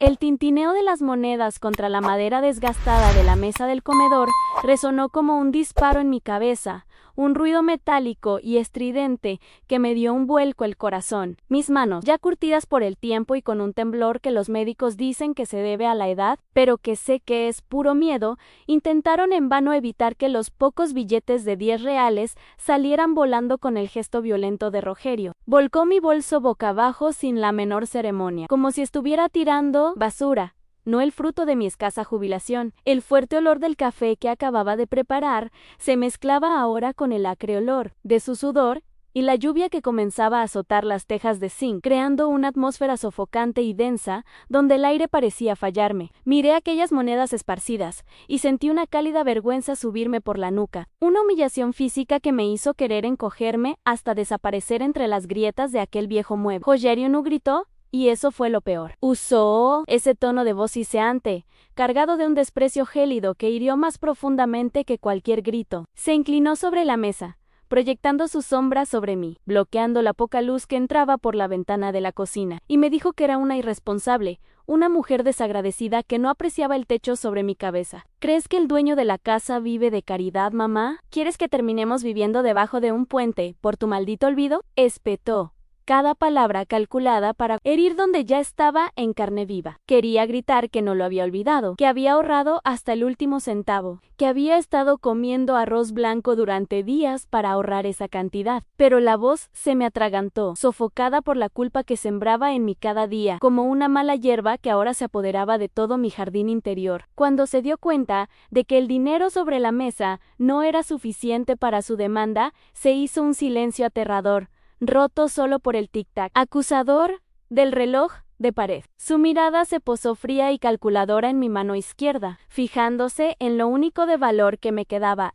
El tintineo de las monedas contra la madera desgastada de la mesa del comedor resonó como un disparo en mi cabeza, un ruido metálico y estridente que me dio un vuelco el corazón. Mis manos, ya curtidas por el tiempo y con un temblor que los médicos dicen que se debe a la edad, pero que sé que es puro miedo, intentaron en vano evitar que los pocos billetes de 10 reales salieran volando con el gesto violento de Rogerio. Volcó mi bolso boca abajo sin la menor ceremonia, como si estuviera tirando basura. No el fruto de mi escasa jubilación. El fuerte olor del café que acababa de preparar se mezclaba ahora con el acre olor de su sudor y la lluvia que comenzaba a azotar las tejas de zinc, creando una atmósfera sofocante y densa donde el aire parecía fallarme. Miré aquellas monedas esparcidas y sentí una cálida vergüenza subirme por la nuca, una humillación física que me hizo querer encogerme hasta desaparecer entre las grietas de aquel viejo mueble. Rogerio no gritó. Y eso fue lo peor. Usó ese tono de voz siseante, cargado de un desprecio gélido que hirió más profundamente que cualquier grito. Se inclinó sobre la mesa, proyectando su sombra sobre mí, bloqueando la poca luz que entraba por la ventana de la cocina, y me dijo que era una irresponsable, una mujer desagradecida que no apreciaba el techo sobre mi cabeza. ¿Crees que el dueño de la casa vive de caridad, mamá? ¿Quieres que terminemos viviendo debajo de un puente por tu maldito olvido? Espetó. Cada palabra calculada para herir donde ya estaba en carne viva. Quería gritar que no lo había olvidado, que había ahorrado hasta el último centavo, que había estado comiendo arroz blanco durante días para ahorrar esa cantidad. Pero la voz se me atragantó, sofocada por la culpa que sembraba en mí cada día, como una mala hierba que ahora se apoderaba de todo mi jardín interior. Cuando se dio cuenta de que el dinero sobre la mesa no era suficiente para su demanda, se hizo un silencio aterrador, roto solo por el tic-tac acusador del reloj de pared. Su mirada se posó fría y calculadora en mi mano izquierda, fijándose en lo único de valor que me quedaba,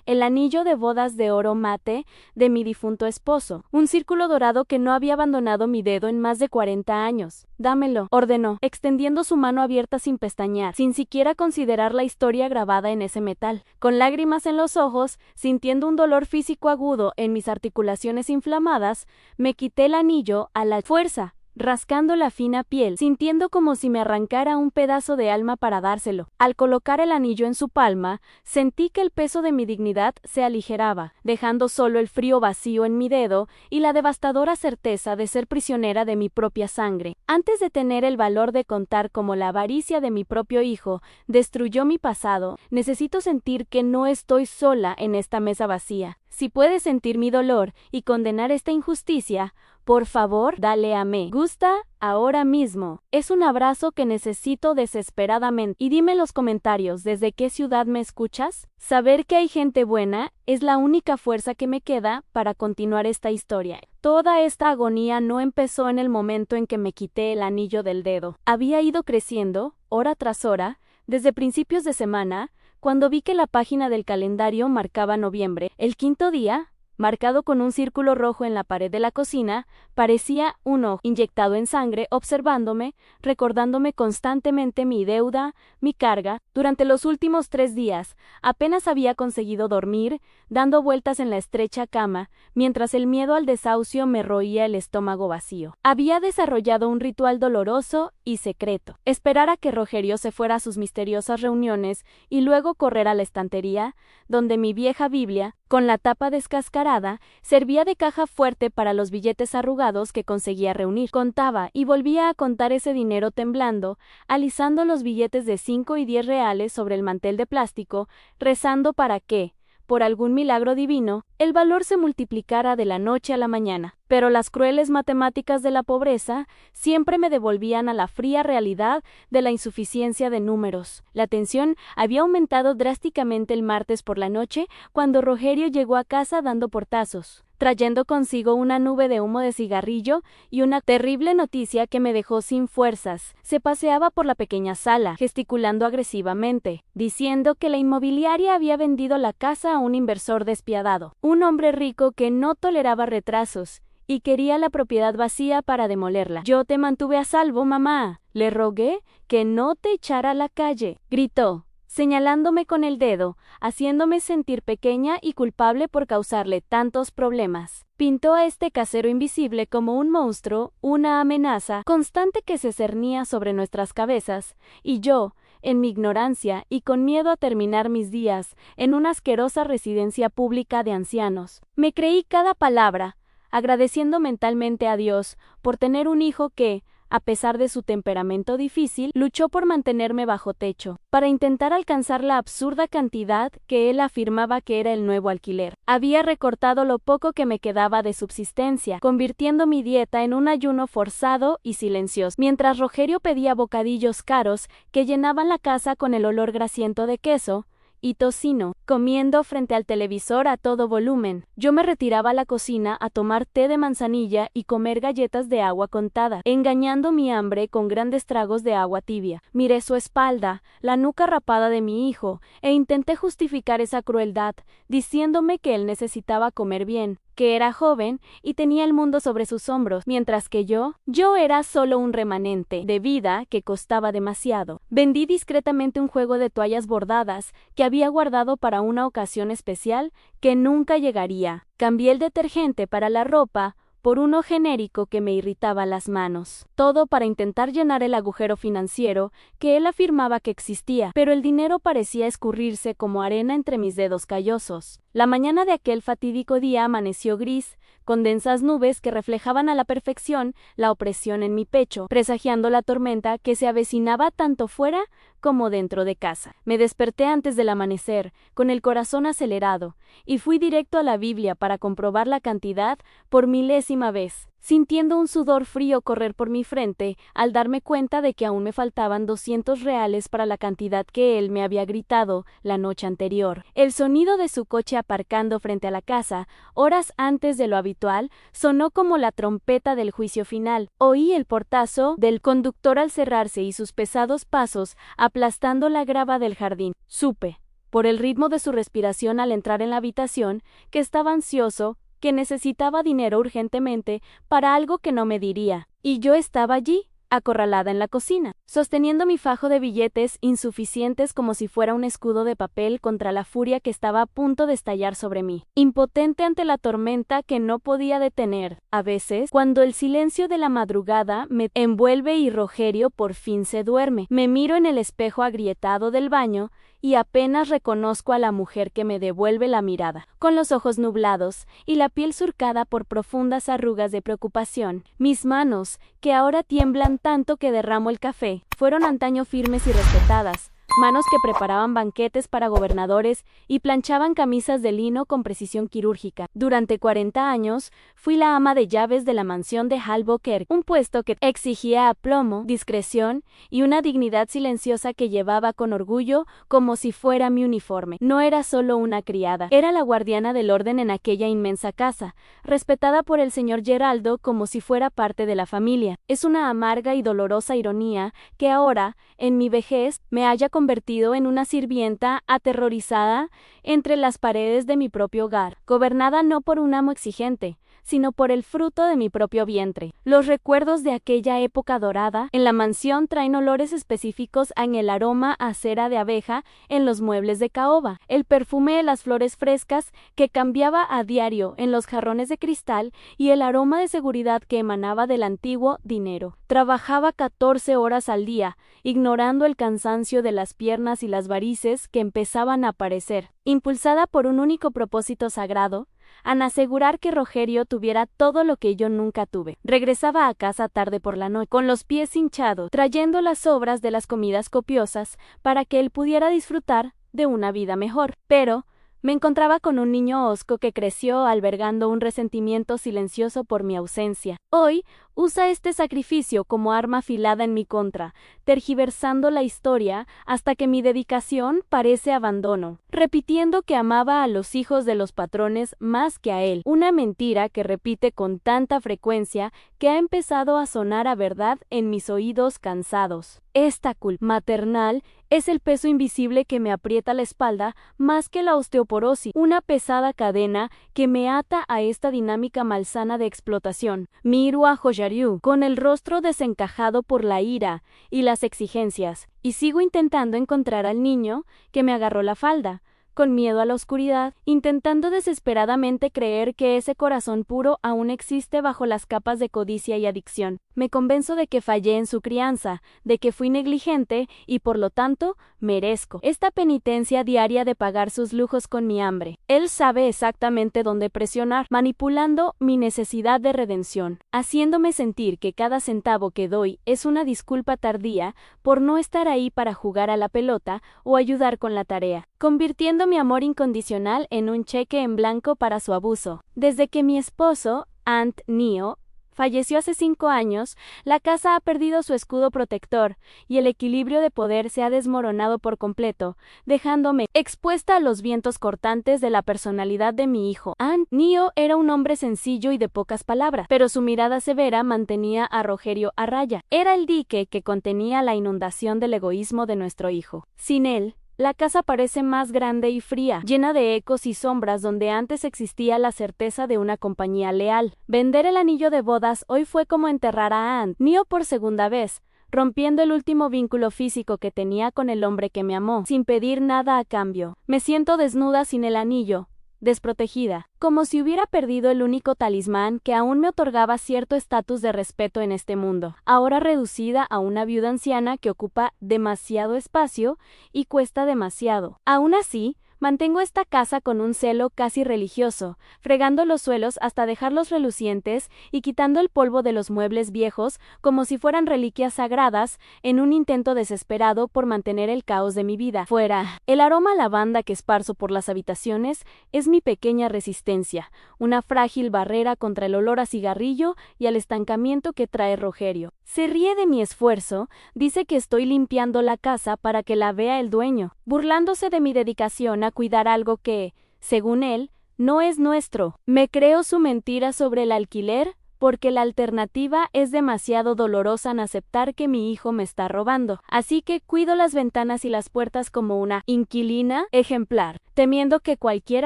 el anillo de bodas de oro mate de mi difunto esposo, un círculo dorado que no había abandonado mi dedo en más de 40 años. Dámelo, ordenó, extendiendo su mano abierta sin pestañear, sin siquiera considerar la historia grabada en ese metal. Con lágrimas en los ojos, sintiendo un dolor físico agudo en mis articulaciones inflamadas, me quité el anillo a la fuerza, rascando la fina piel, sintiendo como si me arrancara un pedazo de alma para dárselo. Al colocar el anillo en su palma, sentí que el peso de mi dignidad se aligeraba, dejando solo el frío vacío en mi dedo y la devastadora certeza de ser prisionera de mi propia sangre. Antes de tener el valor de contar cómo la avaricia de mi propio hijo destruyó mi pasado, necesito sentir que no estoy sola en esta mesa vacía. Si puedes sentir mi dolor y condenar esta injusticia, por favor, dale a me gusta ahora mismo. Es un abrazo que necesito desesperadamente. Y dime en los comentarios, ¿desde qué ciudad me escuchas? Saber que hay gente buena es la única fuerza que me queda para continuar esta historia. Toda esta agonía no empezó en el momento en que me quité el anillo del dedo. Había ido creciendo, hora tras hora, desde principios de semana, cuando vi que la página del calendario marcaba noviembre. El quinto día, marcado con un círculo rojo en la pared de la cocina, parecía un ojo inyectado en sangre, observándome, recordándome constantemente mi deuda, mi carga. Durante los últimos 3 días, apenas había conseguido dormir, dando vueltas en la estrecha cama, mientras el miedo al desahucio me roía el estómago vacío. Había desarrollado un ritual doloroso y secreto. Esperar a que Rogerio se fuera a sus misteriosas reuniones y luego correr a la estantería, donde mi vieja Biblia, con la tapa descascarada, servía de caja fuerte para los billetes arrugados que conseguía reunir. Contaba y volvía a contar ese dinero temblando, alisando los billetes de 5 y 10 reales sobre el mantel de plástico, rezando para que, por algún milagro divino, el valor se multiplicara de la noche a la mañana. Pero las crueles matemáticas de la pobreza siempre me devolvían a la fría realidad de la insuficiencia de números. La tensión había aumentado drásticamente el martes por la noche cuando Rogerio llegó a casa dando portazos, trayendo consigo una nube de humo de cigarrillo y una terrible noticia que me dejó sin fuerzas. Se paseaba por la pequeña sala, gesticulando agresivamente, diciendo que la inmobiliaria había vendido la casa a un inversor despiadado, un hombre rico que no toleraba retrasos y quería la propiedad vacía para demolerla. Yo te mantuve a salvo, mamá. Le rogué que no te echara a la calle, gritó, señalándome con el dedo, haciéndome sentir pequeña y culpable por causarle tantos problemas. Pintó a este casero invisible como un monstruo, una amenaza constante que se cernía sobre nuestras cabezas, y yo, en mi ignorancia y con miedo a terminar mis días en una asquerosa residencia pública de ancianos, me creí cada palabra, agradeciendo mentalmente a Dios por tener un hijo que, a pesar de su temperamento difícil, luchó por mantenerme bajo techo, para intentar alcanzar la absurda cantidad que él afirmaba que era el nuevo alquiler. Había recortado lo poco que me quedaba de subsistencia, convirtiendo mi dieta en un ayuno forzado y silencioso, mientras Rogerio pedía bocadillos caros que llenaban la casa con el olor grasiento de queso y tocino, comiendo frente al televisor a todo volumen. Yo me retiraba a la cocina a tomar té de manzanilla y comer galletas de agua contada, engañando mi hambre con grandes tragos de agua tibia. Miré su espalda, la nuca rapada de mi hijo, e intenté justificar esa crueldad, diciéndome que él necesitaba comer bien, que era joven y tenía el mundo sobre sus hombros, mientras que yo era solo un remanente de vida que costaba demasiado. Vendí discretamente un juego de toallas bordadas que había guardado para una ocasión especial que nunca llegaría. Cambié el detergente para la ropa por uno genérico que me irritaba las manos. Todo para intentar llenar el agujero financiero que él afirmaba que existía, pero el dinero parecía escurrirse como arena entre mis dedos callosos. La mañana de aquel fatídico día amaneció gris, con densas nubes que reflejaban a la perfección la opresión en mi pecho, presagiando la tormenta que se avecinaba tanto fuera como dentro de casa. Me desperté antes del amanecer, con el corazón acelerado, y fui directo a la Biblia para comprobar la cantidad por milésima vez, sintiendo un sudor frío correr por mi frente al darme cuenta de que aún me faltaban 200 reales para la cantidad que él me había gritado la noche anterior. El sonido de su coche aparcando frente a la casa, horas antes de lo habitual, sonó como la trompeta del juicio final. Oí el portazo del conductor al cerrarse y sus pesados pasos aplastando la grava del jardín. Supe, por el ritmo de su respiración al entrar en la habitación, que estaba ansioso, que necesitaba dinero urgentemente para algo que no me diría, y yo estaba allí, acorralada en la cocina, sosteniendo mi fajo de billetes insuficientes como si fuera un escudo de papel contra la furia que estaba a punto de estallar sobre mí, impotente ante la tormenta que no podía detener. A veces, cuando el silencio de la madrugada me envuelve y Rogerio por fin se duerme, me miro en el espejo agrietado del baño y apenas reconozco a la mujer que me devuelve la mirada, con los ojos nublados y la piel surcada por profundas arrugas de preocupación. Mis manos, que ahora tiemblan tanto que derramo el café, fueron antaño firmes y respetadas, manos que preparaban banquetes para gobernadores y planchaban camisas de lino con precisión quirúrgica. Durante 40 años fui la ama de llaves de la mansión de Albuquerque, un puesto que exigía aplomo, discreción y una dignidad silenciosa que llevaba con orgullo como si fuera mi uniforme. No era solo una criada, era la guardiana del orden en aquella inmensa casa, respetada por el señor Geraldo como si fuera parte de la familia. Es una amarga y dolorosa ironía que ahora, en mi vejez, me haya convertido en una sirvienta aterrorizada entre las paredes de mi propio hogar, gobernada no por un amo exigente, sino por el fruto de mi propio vientre. Los recuerdos de aquella época dorada en la mansión traen olores específicos en el aroma a cera de abeja en los muebles de caoba, el perfume de las flores frescas que cambiaba a diario en los jarrones de cristal y el aroma de seguridad que emanaba del antiguo dinero. Trabajaba 14 horas al día, ignorando el cansancio de las piernas y las varices que empezaban a aparecer, impulsada por un único propósito sagrado, en asegurar que Rogerio tuviera todo lo que yo nunca tuve. Regresaba a casa tarde por la noche, con los pies hinchados, trayendo las sobras de las comidas copiosas para que él pudiera disfrutar de una vida mejor. Pero me encontraba con un niño hosco que creció albergando un resentimiento silencioso por mi ausencia. Hoy usa este sacrificio como arma afilada en mi contra, tergiversando la historia hasta que mi dedicación parece abandono, repitiendo que amaba a los hijos de los patrones más que a él, una mentira que repite con tanta frecuencia que ha empezado a sonar a verdad en mis oídos cansados. Esta culpa maternal es el peso invisible que me aprieta la espalda más que la osteoporosis, una pesada cadena que me ata a esta dinámica malsana de explotación. Miro a Joya Rogerio, con el rostro desencajado por la ira y las exigencias, y sigo intentando encontrar al niño que me agarró la falda, con miedo a la oscuridad, intentando desesperadamente creer que ese corazón puro aún existe bajo las capas de codicia y adicción. Me convenzo de que fallé en su crianza, de que fui negligente y por lo tanto merezco esta penitencia diaria de pagar sus lujos con mi hambre. Él sabe exactamente dónde presionar, manipulando mi necesidad de redención, haciéndome sentir que cada centavo que doy es una disculpa tardía por no estar ahí para jugar a la pelota o ayudar con la tarea, convirtiendo mi amor incondicional en un cheque en blanco para su abuso. Desde que mi esposo, Ant Nio, falleció hace 5 años, la casa ha perdido su escudo protector y el equilibrio de poder se ha desmoronado por completo, dejándome expuesta a los vientos cortantes de la personalidad de mi hijo. Ant Nio era un hombre sencillo y de pocas palabras, pero su mirada severa mantenía a Rogerio a raya. Era el dique que contenía la inundación del egoísmo de nuestro hijo. Sin él, la casa parece más grande y fría, llena de ecos y sombras donde antes existía la certeza de una compañía leal. Vender el anillo de bodas hoy fue como enterrar a Ant Nio por segunda vez, rompiendo el último vínculo físico que tenía con el hombre que me amó, sin pedir nada a cambio. Me siento desnuda sin el anillo, desprotegida, como si hubiera perdido el único talismán que aún me otorgaba cierto estatus de respeto en este mundo, ahora reducida a una viuda anciana que ocupa demasiado espacio y cuesta demasiado. Aún así, mantengo esta casa con un celo casi religioso, fregando los suelos hasta dejarlos relucientes y quitando el polvo de los muebles viejos como si fueran reliquias sagradas en un intento desesperado por mantener el caos de mi vida fuera. El aroma a lavanda que esparzo por las habitaciones es mi pequeña resistencia, una frágil barrera contra el olor a cigarrillo y al estancamiento que trae Rogerio. Se ríe de mi esfuerzo, dice que estoy limpiando la casa para que la vea el dueño, burlándose de mi dedicación a cuidar algo que, según él, no es nuestro. Me creo su mentira sobre el alquiler porque la alternativa es demasiado dolorosa en aceptar que mi hijo me está robando. Así que cuido las ventanas y las puertas como una inquilina ejemplar, temiendo que cualquier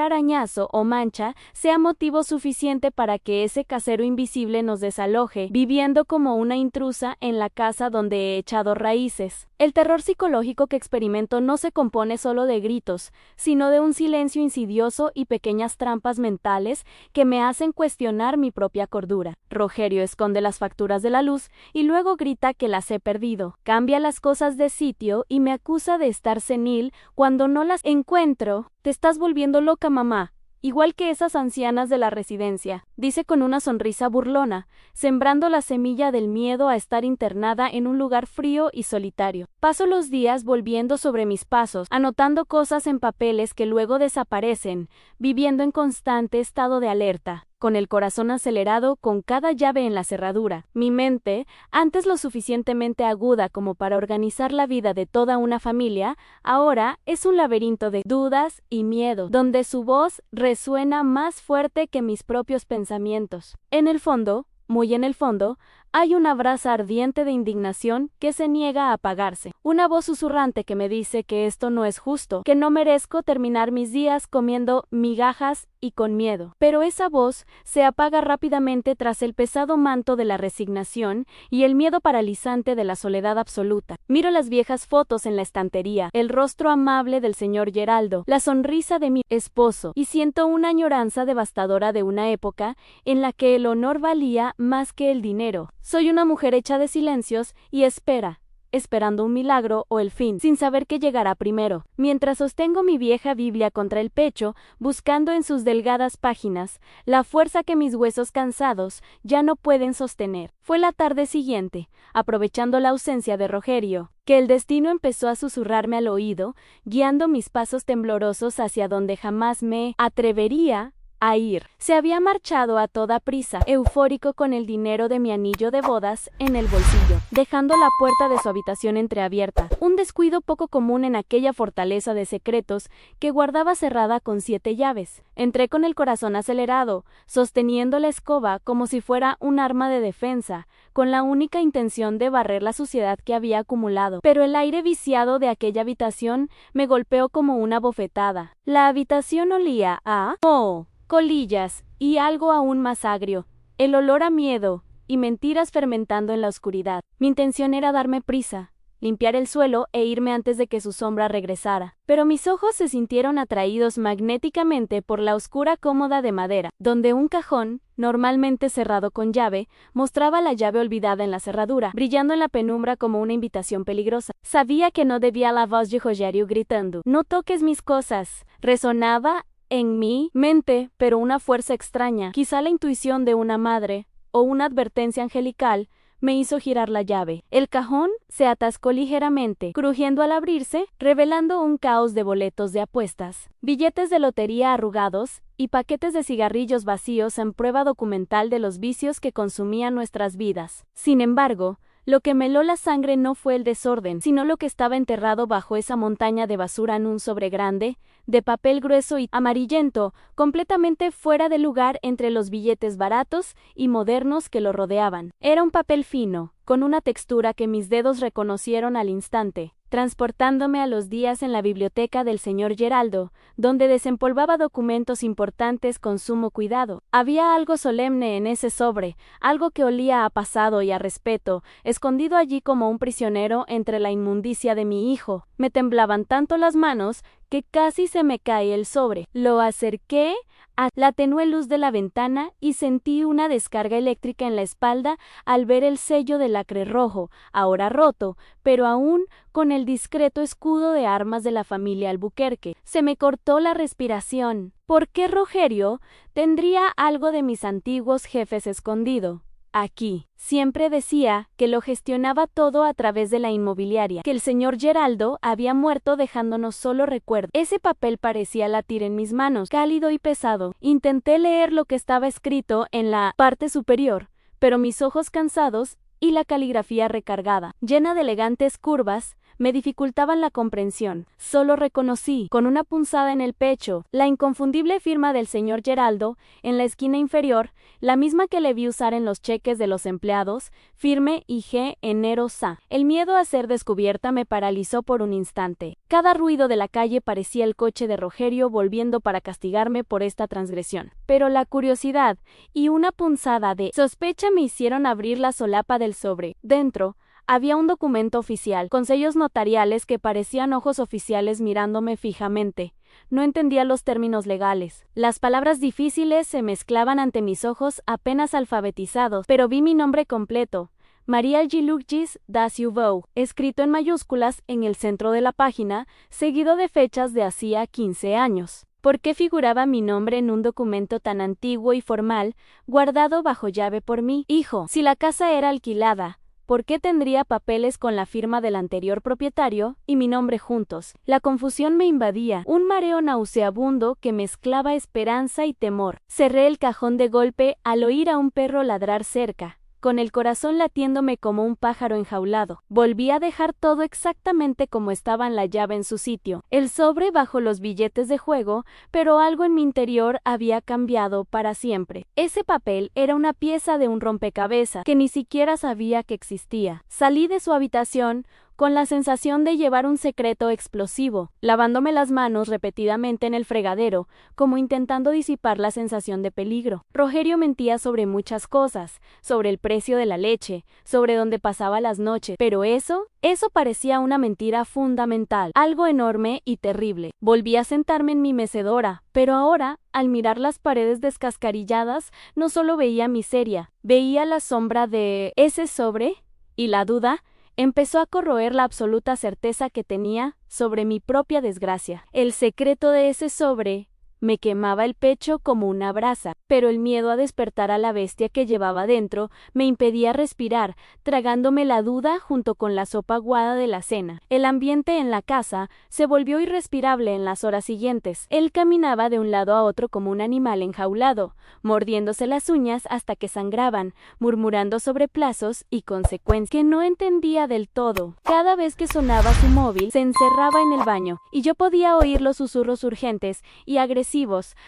arañazo o mancha sea motivo suficiente para que ese casero invisible nos desaloje, viviendo como una intrusa en la casa donde he echado raíces. El terror psicológico que experimento no se compone solo de gritos, sino de un silencio insidioso y pequeñas trampas mentales que me hacen cuestionar mi propia cordura. Rogerio esconde las facturas de la luz y luego grita que las he perdido. Cambia las cosas de sitio y me acusa de estar senil cuando no las encuentro. Te estás volviendo loca, mamá, igual que esas ancianas de la residencia, dice con una sonrisa burlona, sembrando la semilla del miedo a estar internada en un lugar frío y solitario. Paso los días volviendo sobre mis pasos, anotando cosas en papeles que luego desaparecen, viviendo en constante estado de alerta, con el corazón acelerado con cada llave en la cerradura. Mi mente, antes lo suficientemente aguda como para organizar la vida de toda una familia, ahora es un laberinto de dudas y miedo, donde su voz resuena más fuerte que mis propios pensamientos. En el fondo, muy en el fondo, hay una brasa ardiente de indignación que se niega a apagarse. Una voz susurrante que me dice que esto no es justo, que no merezco terminar mis días comiendo migajas y con miedo. Pero esa voz se apaga rápidamente tras el pesado manto de la resignación y el miedo paralizante de la soledad absoluta. Miro las viejas fotos en la estantería, el rostro amable del señor Geraldo, la sonrisa de mi esposo, y siento una añoranza devastadora de una época en la que el honor valía más que el dinero. Soy una mujer hecha de silencios y esperando un milagro o el fin, sin saber qué llegará primero. Mientras sostengo mi vieja Biblia contra el pecho, buscando en sus delgadas páginas la fuerza que mis huesos cansados ya no pueden sostener. Fue la tarde siguiente, aprovechando la ausencia de Rogerio, que el destino empezó a susurrarme al oído, guiando mis pasos temblorosos hacia donde jamás me atrevería a ir. Se había marchado a toda prisa, eufórico con el dinero de mi anillo de bodas en el bolsillo, dejando la puerta de su habitación entreabierta, un descuido poco común en aquella fortaleza de secretos que guardaba cerrada con 7 llaves. Entré con el corazón acelerado, sosteniendo la escoba como si fuera un arma de defensa, con la única intención de barrer la suciedad que había acumulado. Pero el aire viciado de aquella habitación me golpeó como una bofetada. La habitación olía a colillas y algo aún más agrio, el olor a miedo y mentiras fermentando en la oscuridad. Mi intención era darme prisa, limpiar el suelo e irme antes de que su sombra regresara. Pero mis ojos se sintieron atraídos magnéticamente por la oscura cómoda de madera, donde un cajón, normalmente cerrado con llave, mostraba la llave olvidada en la cerradura, brillando en la penumbra como una invitación peligrosa. Sabía que no debía la voz de Rogerio gritando: «No toques mis cosas», resonaba en mi mente, pero una fuerza extraña, quizá la intuición de una madre, o una advertencia angelical, me hizo girar la llave. El cajón se atascó ligeramente, crujiendo al abrirse, revelando un caos de boletos de apuestas, billetes de lotería arrugados y paquetes de cigarrillos vacíos en prueba documental de los vicios que consumían nuestras vidas. Sin embargo, lo que me heló la sangre no fue el desorden, sino lo que estaba enterrado bajo esa montaña de basura en un sobre grande, de papel grueso y amarillento, completamente fuera de lugar entre los billetes baratos y modernos que lo rodeaban. Era un papel fino, con una textura que mis dedos reconocieron al instante, transportándome a los días en la biblioteca del señor Geraldo, donde desempolvaba documentos importantes con sumo cuidado. Había algo solemne en ese sobre, algo que olía a pasado y a respeto, escondido allí como un prisionero entre la inmundicia de mi hijo. Me temblaban tanto las manos que casi se me cae el sobre. Lo acerqué a la tenue luz de la ventana y sentí una descarga eléctrica en la espalda al ver el sello de lacre rojo, ahora roto, pero aún con el discreto escudo de armas de la familia Albuquerque. Se me cortó la respiración. ¿Por qué Rogerio tendría algo de mis antiguos jefes escondido aquí? Siempre decía que lo gestionaba todo a través de la inmobiliaria, que el señor Geraldo había muerto dejándonos solo recuerdos. Ese papel parecía latir en mis manos, cálido y pesado. Intenté leer lo que estaba escrito en la parte superior, pero mis ojos cansados y la caligrafía recargada, llena de elegantes curvas, me dificultaban la comprensión. Solo reconocí, con una punzada en el pecho, la inconfundible firma del señor Geraldo en la esquina inferior, la misma que le vi usar en los cheques de los empleados, firme y G. Enero Sa. El miedo a ser descubierta me paralizó por un instante. Cada ruido de la calle parecía el coche de Rogerio volviendo para castigarme por esta transgresión. Pero la curiosidad y una punzada de sospecha me hicieron abrir la solapa del sobre. Dentro había un documento oficial, con sellos notariales que parecían ojos oficiales mirándome fijamente. No entendía los términos legales. Las palabras difíciles se mezclaban ante mis ojos apenas alfabetizados, pero vi mi nombre completo: María Gilugis da Ciuvou, escrito en mayúsculas en el centro de la página, seguido de fechas de hacía 15 años. ¿Por qué figuraba mi nombre en un documento tan antiguo y formal, guardado bajo llave por mi hijo? Si la casa era alquilada, ¿por qué tendría papeles con la firma del anterior propietario y mi nombre juntos? La confusión me invadía, un mareo nauseabundo que mezclaba esperanza y temor. Cerré el cajón de golpe al oír a un perro ladrar cerca, con el corazón latiéndome como un pájaro enjaulado. Volví a dejar todo exactamente como estaba la llave en su sitio, el sobre bajo los billetes de juego, pero algo en mi interior había cambiado para siempre. Ese papel era una pieza de un rompecabezas que ni siquiera sabía que existía. Salí de su habitación con la sensación de llevar un secreto explosivo, lavándome las manos repetidamente en el fregadero, como intentando disipar la sensación de peligro. Rogerio mentía sobre muchas cosas, sobre el precio de la leche, sobre dónde pasaba las noches, pero eso parecía una mentira fundamental, algo enorme y terrible. Volví a sentarme en mi mecedora, pero ahora, al mirar las paredes descascarilladas, no solo veía miseria, veía la sombra de ese sobre, y la duda empezó a corroer la absoluta certeza que tenía sobre mi propia desgracia. El secreto de ese sobre me quemaba el pecho como una brasa, pero el miedo a despertar a la bestia que llevaba dentro me impedía respirar, tragándome la duda junto con la sopa aguada de la cena. El ambiente en la casa se volvió irrespirable en las horas siguientes. Él caminaba de un lado a otro como un animal enjaulado, mordiéndose las uñas hasta que sangraban, murmurando sobre plazos y consecuencias que no entendía del todo. Cada vez que sonaba su móvil, se encerraba en el baño, y yo podía oír los susurros urgentes y agresivos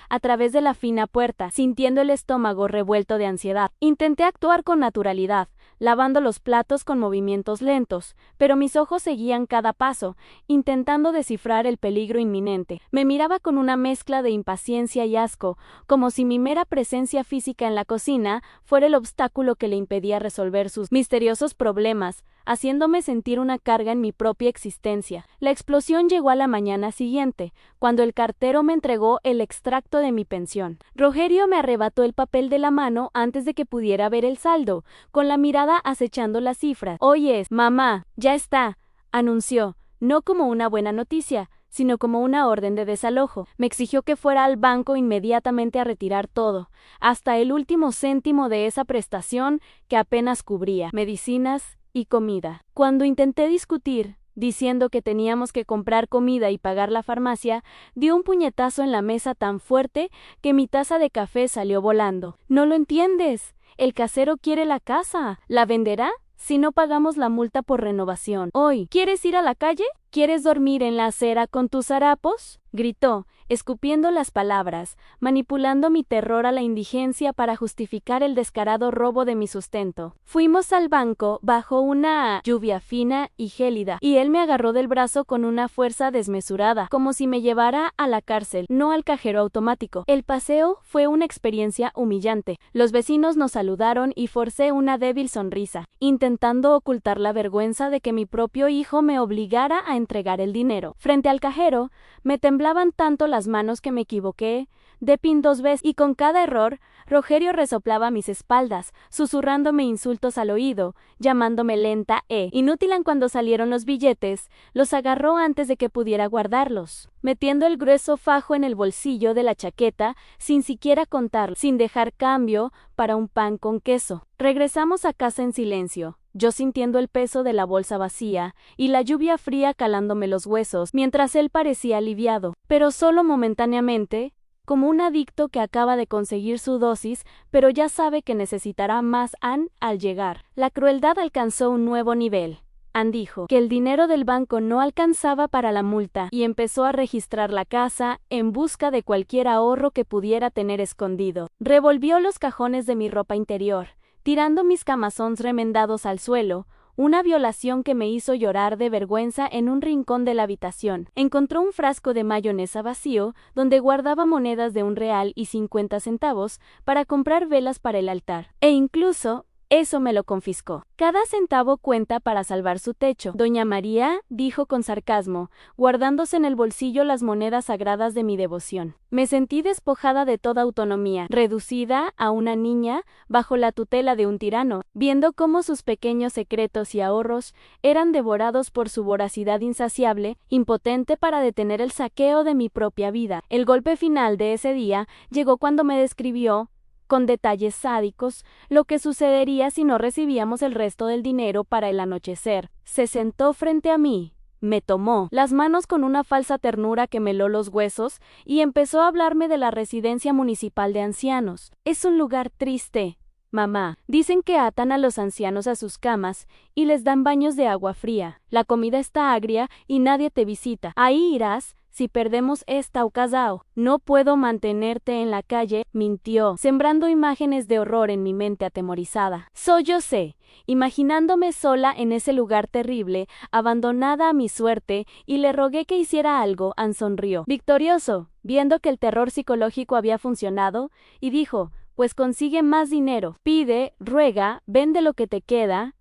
a través de la fina puerta, sintiendo el estómago revuelto de ansiedad. Intenté actuar con naturalidad, lavando los platos con movimientos lentos, pero mis ojos seguían cada paso, intentando descifrar el peligro inminente. Me miraba con una mezcla de impaciencia y asco, como si mi mera presencia física en la cocina fuera el obstáculo que le impedía resolver sus misteriosos problemas, haciéndome sentir una carga en mi propia existencia. La explosión llegó a la mañana siguiente, cuando el cartero me entregó el extracto de mi pensión. Rogerio me arrebató el papel de la mano antes de que pudiera ver el saldo, con la mirada acechando las cifras. «Oyes, mamá, ya está», anunció, no como una buena noticia, sino como una orden de desalojo. Me exigió que fuera al banco inmediatamente a retirar todo, hasta el último céntimo de esa prestación que apenas cubría medicinas y comida. Cuando intenté discutir, diciendo que teníamos que comprar comida y pagar la farmacia, dio un puñetazo en la mesa tan fuerte que mi taza de café salió volando. «¿No lo entiendes? El casero quiere la casa. ¿La venderá si no pagamos la multa por renovación? Hoy, ¿quieres ir a la calle? ¿Quieres dormir en la acera con tus harapos?», gritó, escupiendo las palabras, manipulando mi terror a la indigencia para justificar el descarado robo de mi sustento. Fuimos al banco bajo una lluvia fina y gélida, y él me agarró del brazo con una fuerza desmesurada, como si me llevara a la cárcel, no al cajero automático. El paseo fue una experiencia humillante. Los vecinos nos saludaron y forcé una débil sonrisa, intentando ocultar la vergüenza de que mi propio hijo me obligara a entregar el dinero. Frente al cajero, me temblaban tanto las manos que me equivoqué de pin 2 veces, y con cada error, Rogerio resoplaba a mis espaldas, susurrándome insultos al oído, llamándome lenta e inútil. Cuando salieron los billetes, los agarró antes de que pudiera guardarlos, metiendo el grueso fajo en el bolsillo de la chaqueta sin siquiera contarlo, sin dejar cambio para un pan con queso. Regresamos a casa en silencio, yo sintiendo el peso de la bolsa vacía y la lluvia fría calándome los huesos, mientras él parecía aliviado, pero solo momentáneamente, como un adicto que acaba de conseguir su dosis, pero ya sabe que necesitará más al llegar. La crueldad alcanzó un nuevo nivel. Ann dijo que el dinero del banco no alcanzaba para la multa y empezó a registrar la casa en busca de cualquier ahorro que pudiera tener escondido. Revolvió los cajones de mi ropa interior, tirando mis camisons remendados al suelo, una violación que me hizo llorar de vergüenza en un rincón de la habitación. Encontró un frasco de mayonesa vacío donde guardaba monedas de $1 y 50 centavos para comprar velas para el altar, e incluso eso me lo confiscó. «Cada centavo cuenta para salvar su techo, doña María», dijo con sarcasmo, guardándose en el bolsillo las monedas sagradas de mi devoción. Me sentí despojada de toda autonomía, reducida a una niña bajo la tutela de un tirano, viendo cómo sus pequeños secretos y ahorros eran devorados por su voracidad insaciable, impotente para detener el saqueo de mi propia vida. El golpe final de ese día llegó cuando me describió, con detalles sádicos, lo que sucedería si no recibíamos el resto del dinero para el anochecer. Se sentó frente a mí, me tomó las manos con una falsa ternura que me heló los huesos y empezó a hablarme de la residencia municipal de ancianos. «Es un lugar triste, mamá. Dicen que atan a los ancianos a sus camas y les dan baños de agua fría. La comida está agria y nadie te visita. Ahí irás si perdemos esta ocasión. No puedo mantenerte en la calle», mintió, sembrando imágenes de horror en mi mente atemorizada. Sollocé, imaginándome sola en ese lugar terrible, abandonada a mi suerte, y le rogué que hiciera algo. Ann sonrió, victorioso, viendo que el terror psicológico había funcionado, y dijo: «Pues consigue más dinero. Pide, ruega, vende lo que te queda.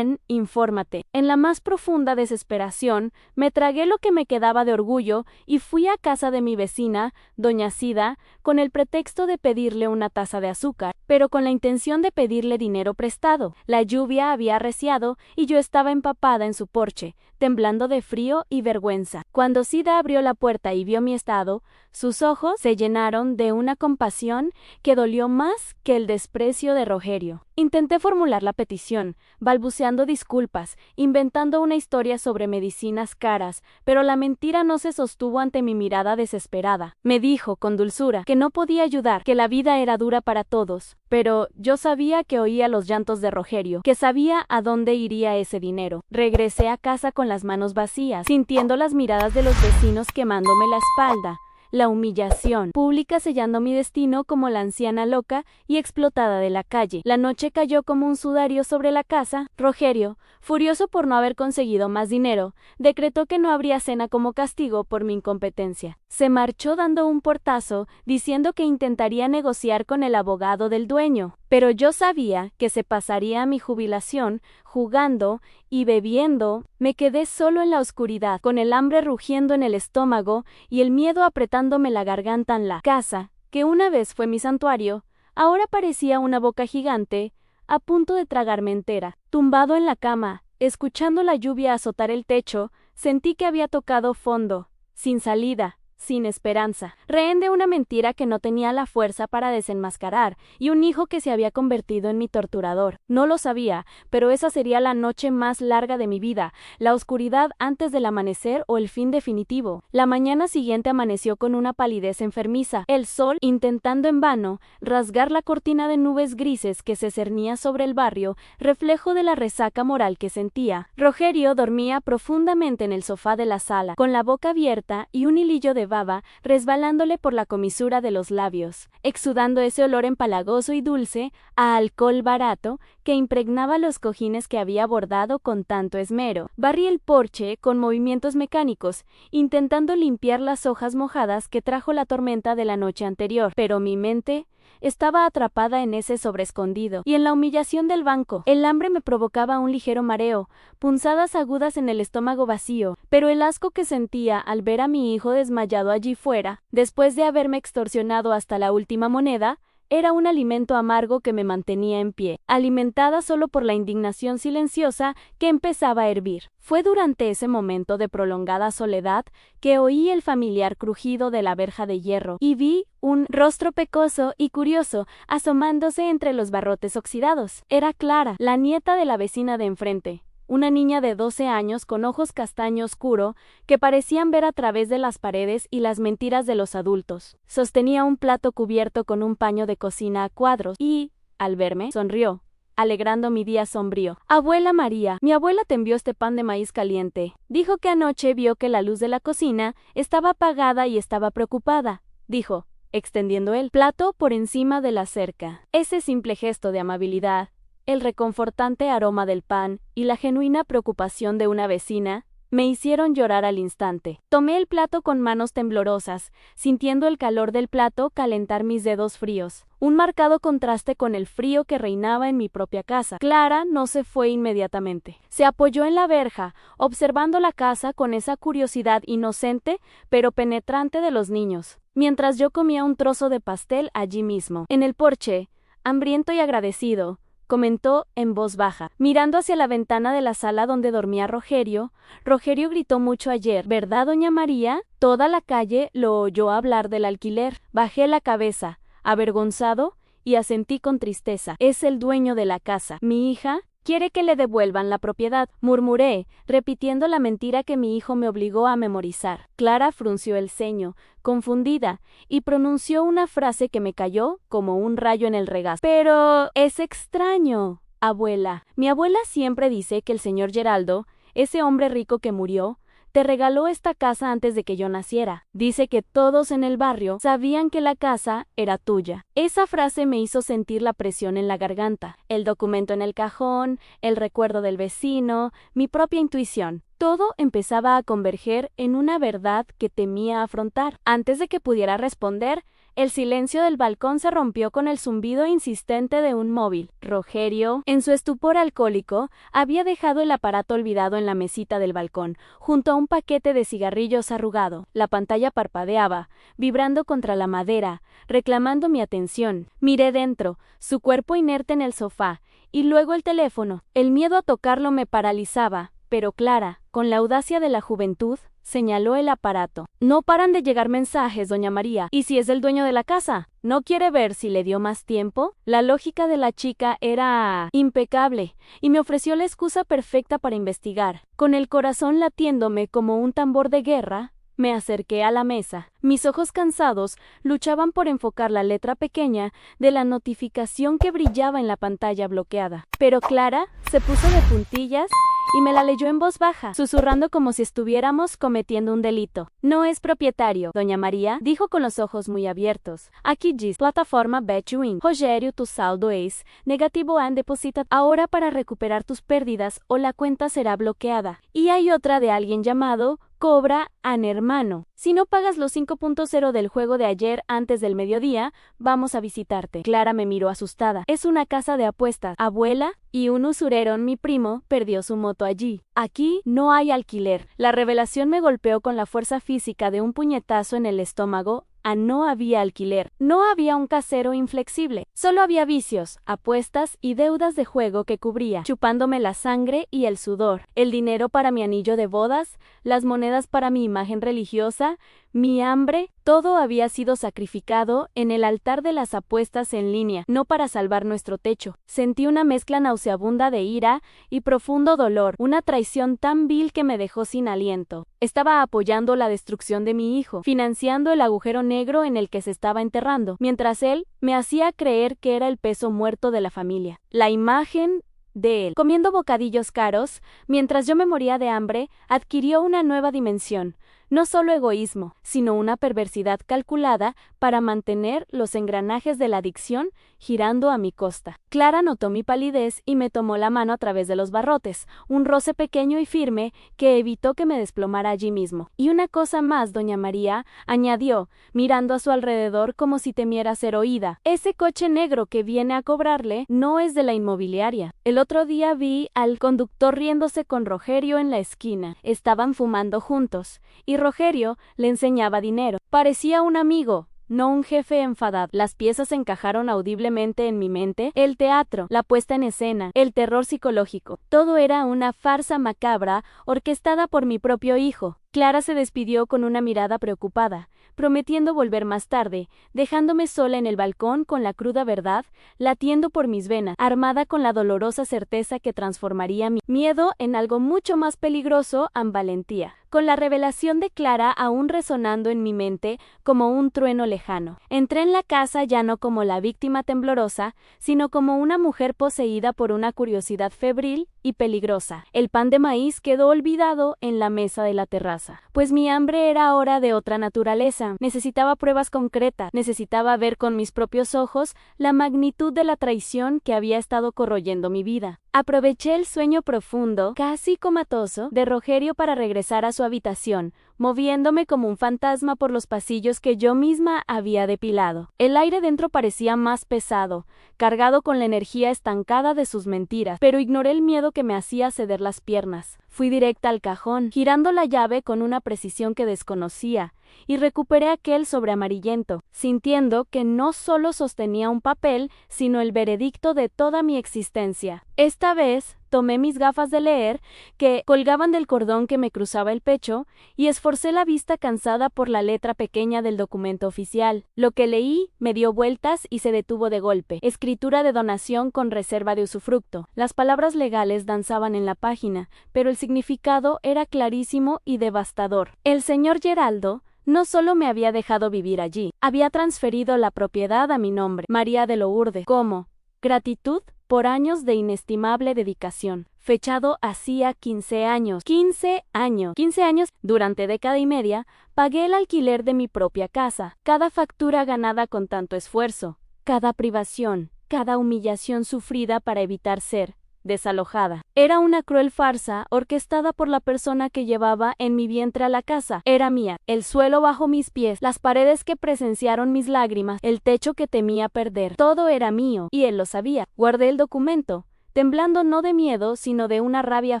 Infórmate». En la más profunda desesperación, me tragué lo que me quedaba de orgullo y fui a casa de mi vecina, doña Sida, con el pretexto de pedirle una taza de azúcar, pero con la intención de pedirle dinero prestado. La lluvia había arreciado y yo estaba empapada en su porche, temblando de frío y vergüenza. Cuando Sida abrió la puerta y vio mi estado, sus ojos se llenaron de una compasión que dolió más que el desprecio de Rogerio. Intenté formular la petición, balbuceando disculpas, inventando una historia sobre medicinas caras, pero la mentira no se sostuvo ante mi mirada desesperada. Me dijo con dulzura que no podía ayudar, que la vida era dura para todos, pero yo sabía que oía los llantos de Rogerio, que sabía a dónde iría ese dinero. Regresé a casa con las manos vacías, sintiendo las miradas de los vecinos quemándome la espalda. la humillación pública sellando mi destino como la anciana loca y explotada de la calle. La noche cayó como un sudario sobre la casa. Rogerio, furioso por no haber conseguido más dinero, decretó que no habría cena como castigo por mi incompetencia. Se marchó dando un portazo, diciendo que intentaría negociar con el abogado del dueño, pero yo sabía que se pasaría mi jubilación jugando y bebiendo. Me quedé solo en la oscuridad, con el hambre rugiendo en el estómago y el miedo apretándome la garganta en la casa, que una vez fue mi santuario, ahora parecía una boca gigante, a punto de tragarme entera. Tumbado en la cama, escuchando la lluvia azotar el techo, sentí que había tocado fondo, sin salida, sin esperanza, rehén de una mentira que no tenía la fuerza para desenmascarar, y un hijo que se había convertido en mi torturador. No lo sabía, pero esa sería la noche más larga de mi vida, la oscuridad antes del amanecer o el fin definitivo. La mañana siguiente amaneció con una palidez enfermiza, el sol, intentando en vano rasgar la cortina de nubes grises que se cernía sobre el barrio, reflejo de la resaca moral que sentía. Rogerio dormía profundamente en el sofá de la sala, con la boca abierta y un hilillo de baba resbalándole por la comisura de los labios, exudando ese olor empalagoso y dulce a alcohol barato que impregnaba los cojines que había bordado con tanto esmero. Barrí el porche con movimientos mecánicos, intentando limpiar las hojas mojadas que trajo la tormenta de la noche anterior, pero mi mente estaba atrapada en ese sobreescondido y en la humillación del banco. El hambre me provocaba un ligero mareo, punzadas agudas en el estómago vacío, pero el asco que sentía al ver a mi hijo desmayado allí fuera, después de haberme extorsionado hasta la última moneda, era un alimento amargo que me mantenía en pie, alimentada solo por la indignación silenciosa que empezaba a hervir. Fue durante ese momento de prolongada soledad que oí el familiar crujido de la verja de hierro y vi un rostro pecoso y curioso asomándose entre los barrotes oxidados. Era Clara, la nieta de la vecina de enfrente. Una niña de 12 años con ojos castaño oscuro que parecían ver a través de las paredes y las mentiras de los adultos. Sostenía un plato cubierto con un paño de cocina a cuadros y, al verme, sonrió, alegrando mi día sombrío. Abuela María, mi abuela te envió este pan de maíz caliente. Dijo que anoche vio que la luz de la cocina estaba apagada y estaba preocupada, dijo, extendiendo el plato por encima de la cerca. Ese simple gesto de amabilidad, el reconfortante aroma del pan y la genuina preocupación de una vecina me hicieron llorar al instante. Tomé el plato con manos temblorosas, sintiendo el calor del plato calentar mis dedos fríos, un marcado contraste con el frío que reinaba en mi propia casa. Clara no se fue inmediatamente. Se apoyó en la verja, observando la casa con esa curiosidad inocente pero penetrante de los niños, mientras yo comía un trozo de pastel allí mismo. En el porche, hambriento y agradecido, comentó en voz baja, mirando hacia la ventana de la sala donde dormía Rogerio. Rogerio gritó mucho ayer, ¿verdad, doña María? Toda la calle lo oyó hablar del alquiler. Bajé la cabeza, avergonzado, y asentí con tristeza. Es el dueño de la casa. Mi hija quiere que le devuelvan la propiedad, murmuré, repitiendo la mentira que mi hijo me obligó a memorizar. Clara frunció el ceño, confundida, y pronunció una frase que me cayó como un rayo en el regazo. Pero es extraño, abuela. Mi abuela siempre dice que el señor Geraldo, ese hombre rico que murió, te regaló esta casa antes de que yo naciera. Dice que todos en el barrio sabían que la casa era tuya. Esa frase me hizo sentir la presión en la garganta, el documento en el cajón, el recuerdo del vecino, mi propia intuición. Todo empezaba a converger en una verdad que temía afrontar. Antes de que pudiera responder, el silencio del balcón se rompió con el zumbido insistente de un móvil. Rogerio, en su estupor alcohólico, había dejado el aparato olvidado en la mesita del balcón, junto a un paquete de cigarrillos arrugado. La pantalla parpadeaba, vibrando contra la madera, reclamando mi atención. Miré dentro, su cuerpo inerte en el sofá, y luego el teléfono. El miedo a tocarlo me paralizaba, pero Clara, con la audacia de la juventud, señaló el aparato. No paran de llegar mensajes, doña María. ¿Y si es el dueño de la casa? ¿No quiere ver si le dio más tiempo? La lógica de la chica era impecable, y me ofreció la excusa perfecta para investigar. Con el corazón latiéndome como un tambor de guerra, me acerqué a la mesa. Mis ojos cansados luchaban por enfocar la letra pequeña de la notificación que brillaba en la pantalla bloqueada. Pero Clara se puso de puntillas y me la leyó en voz baja, susurrando como si estuviéramos cometiendo un delito. No es propietario, doña María, dijo con los ojos muy abiertos. Aquí diz, plataforma Betwin. Rogério, tu saldo es negativo and deposita ahora para recuperar tus pérdidas o la cuenta será bloqueada. Y hay otra de alguien llamado Cobra an hermano. Si no pagas los 5.0 del juego de ayer antes del mediodía, vamos a visitarte. Clara me miró asustada. Es una casa de apuestas, abuela, y un usurero, mi primo, perdió su moto allí. Aquí no hay alquiler. La revelación me golpeó con la fuerza física de un puñetazo en el estómago. No había alquiler, no había un casero inflexible, solo había vicios, apuestas y deudas de juego que cubría, chupándome la sangre y el sudor, el dinero para mi anillo de bodas, las monedas para mi imagen religiosa, mi hambre, todo había sido sacrificado en el altar de las apuestas en línea, no para salvar nuestro techo. Sentí una mezcla nauseabunda de ira y profundo dolor, una traición tan vil que me dejó sin aliento. Estaba apoyando la destrucción de mi hijo, financiando el agujero negro en el que se estaba enterrando, mientras él me hacía creer que era el peso muerto de la familia. La imagen de él, comiendo bocadillos caros, mientras yo me moría de hambre, adquirió una nueva dimensión. No solo egoísmo, sino una perversidad calculada para mantener los engranajes de la adicción girando a mi costa. Clara notó mi palidez y me tomó la mano a través de los barrotes, un roce pequeño y firme que evitó que me desplomara allí mismo. Y una cosa más, doña María, añadió, mirando a su alrededor como si temiera ser oída. Ese coche negro que viene a cobrarle no es de la inmobiliaria. El otro día vi al conductor riéndose con Rogerio en la esquina. Estaban fumando juntos, y Rogerio le enseñaba dinero. Parecía un amigo, no un jefe enfadado. Las piezas encajaron audiblemente en mi mente, el teatro, la puesta en escena, el terror psicológico. Todo era una farsa macabra orquestada por mi propio hijo. Clara se despidió con una mirada preocupada, prometiendo volver más tarde, dejándome sola en el balcón con la cruda verdad latiendo por mis venas, armada con la dolorosa certeza que transformaría mi miedo en algo mucho más peligroso en valentía, con la revelación de Clara aún resonando en mi mente como un trueno lejano. Entré en la casa ya no como la víctima temblorosa, sino como una mujer poseída por una curiosidad febril y peligrosa. El pan de maíz quedó olvidado en la mesa de la terraza, pues mi hambre era ahora de otra naturaleza. Necesitaba pruebas concretas, necesitaba ver con mis propios ojos la magnitud de la traición que había estado corroyendo mi vida. Aproveché el sueño profundo, casi comatoso, de Rogerio para regresar a su habitación, moviéndome como un fantasma por los pasillos que yo misma había depilado. El aire dentro parecía más pesado, cargado con la energía estancada de sus mentiras, pero ignoré el miedo que me hacía ceder las piernas. Fui directa al cajón, girando la llave con una precisión que desconocía, y recuperé aquel sobre amarillento, sintiendo que no solo sostenía un papel, sino el veredicto de toda mi existencia. Esta vez tomé mis gafas de leer, que colgaban del cordón que me cruzaba el pecho, y esforcé la vista cansada por la letra pequeña del documento oficial. Lo que leí me dio vueltas y se detuvo de golpe. Escritura de donación con reserva de usufructo. Las palabras legales danzaban en la página, pero el significado era clarísimo y devastador. El señor Geraldo no solo me había dejado vivir allí, había transferido la propiedad a mi nombre, María de Lourdes, como gratitud por años de inestimable dedicación. Fechado hacía 15 años. 15 años. Durante década y media, pagué el alquiler de mi propia casa. Cada factura ganada con tanto esfuerzo, cada privación, cada humillación sufrida para evitar ser desalojada. Era una cruel farsa orquestada por la persona que llevaba en mi vientre a la casa. Era mía. El suelo bajo mis pies, las paredes que presenciaron mis lágrimas, el techo que temía perder. Todo era mío, y él lo sabía. Guardé el documento, temblando no de miedo, sino de una rabia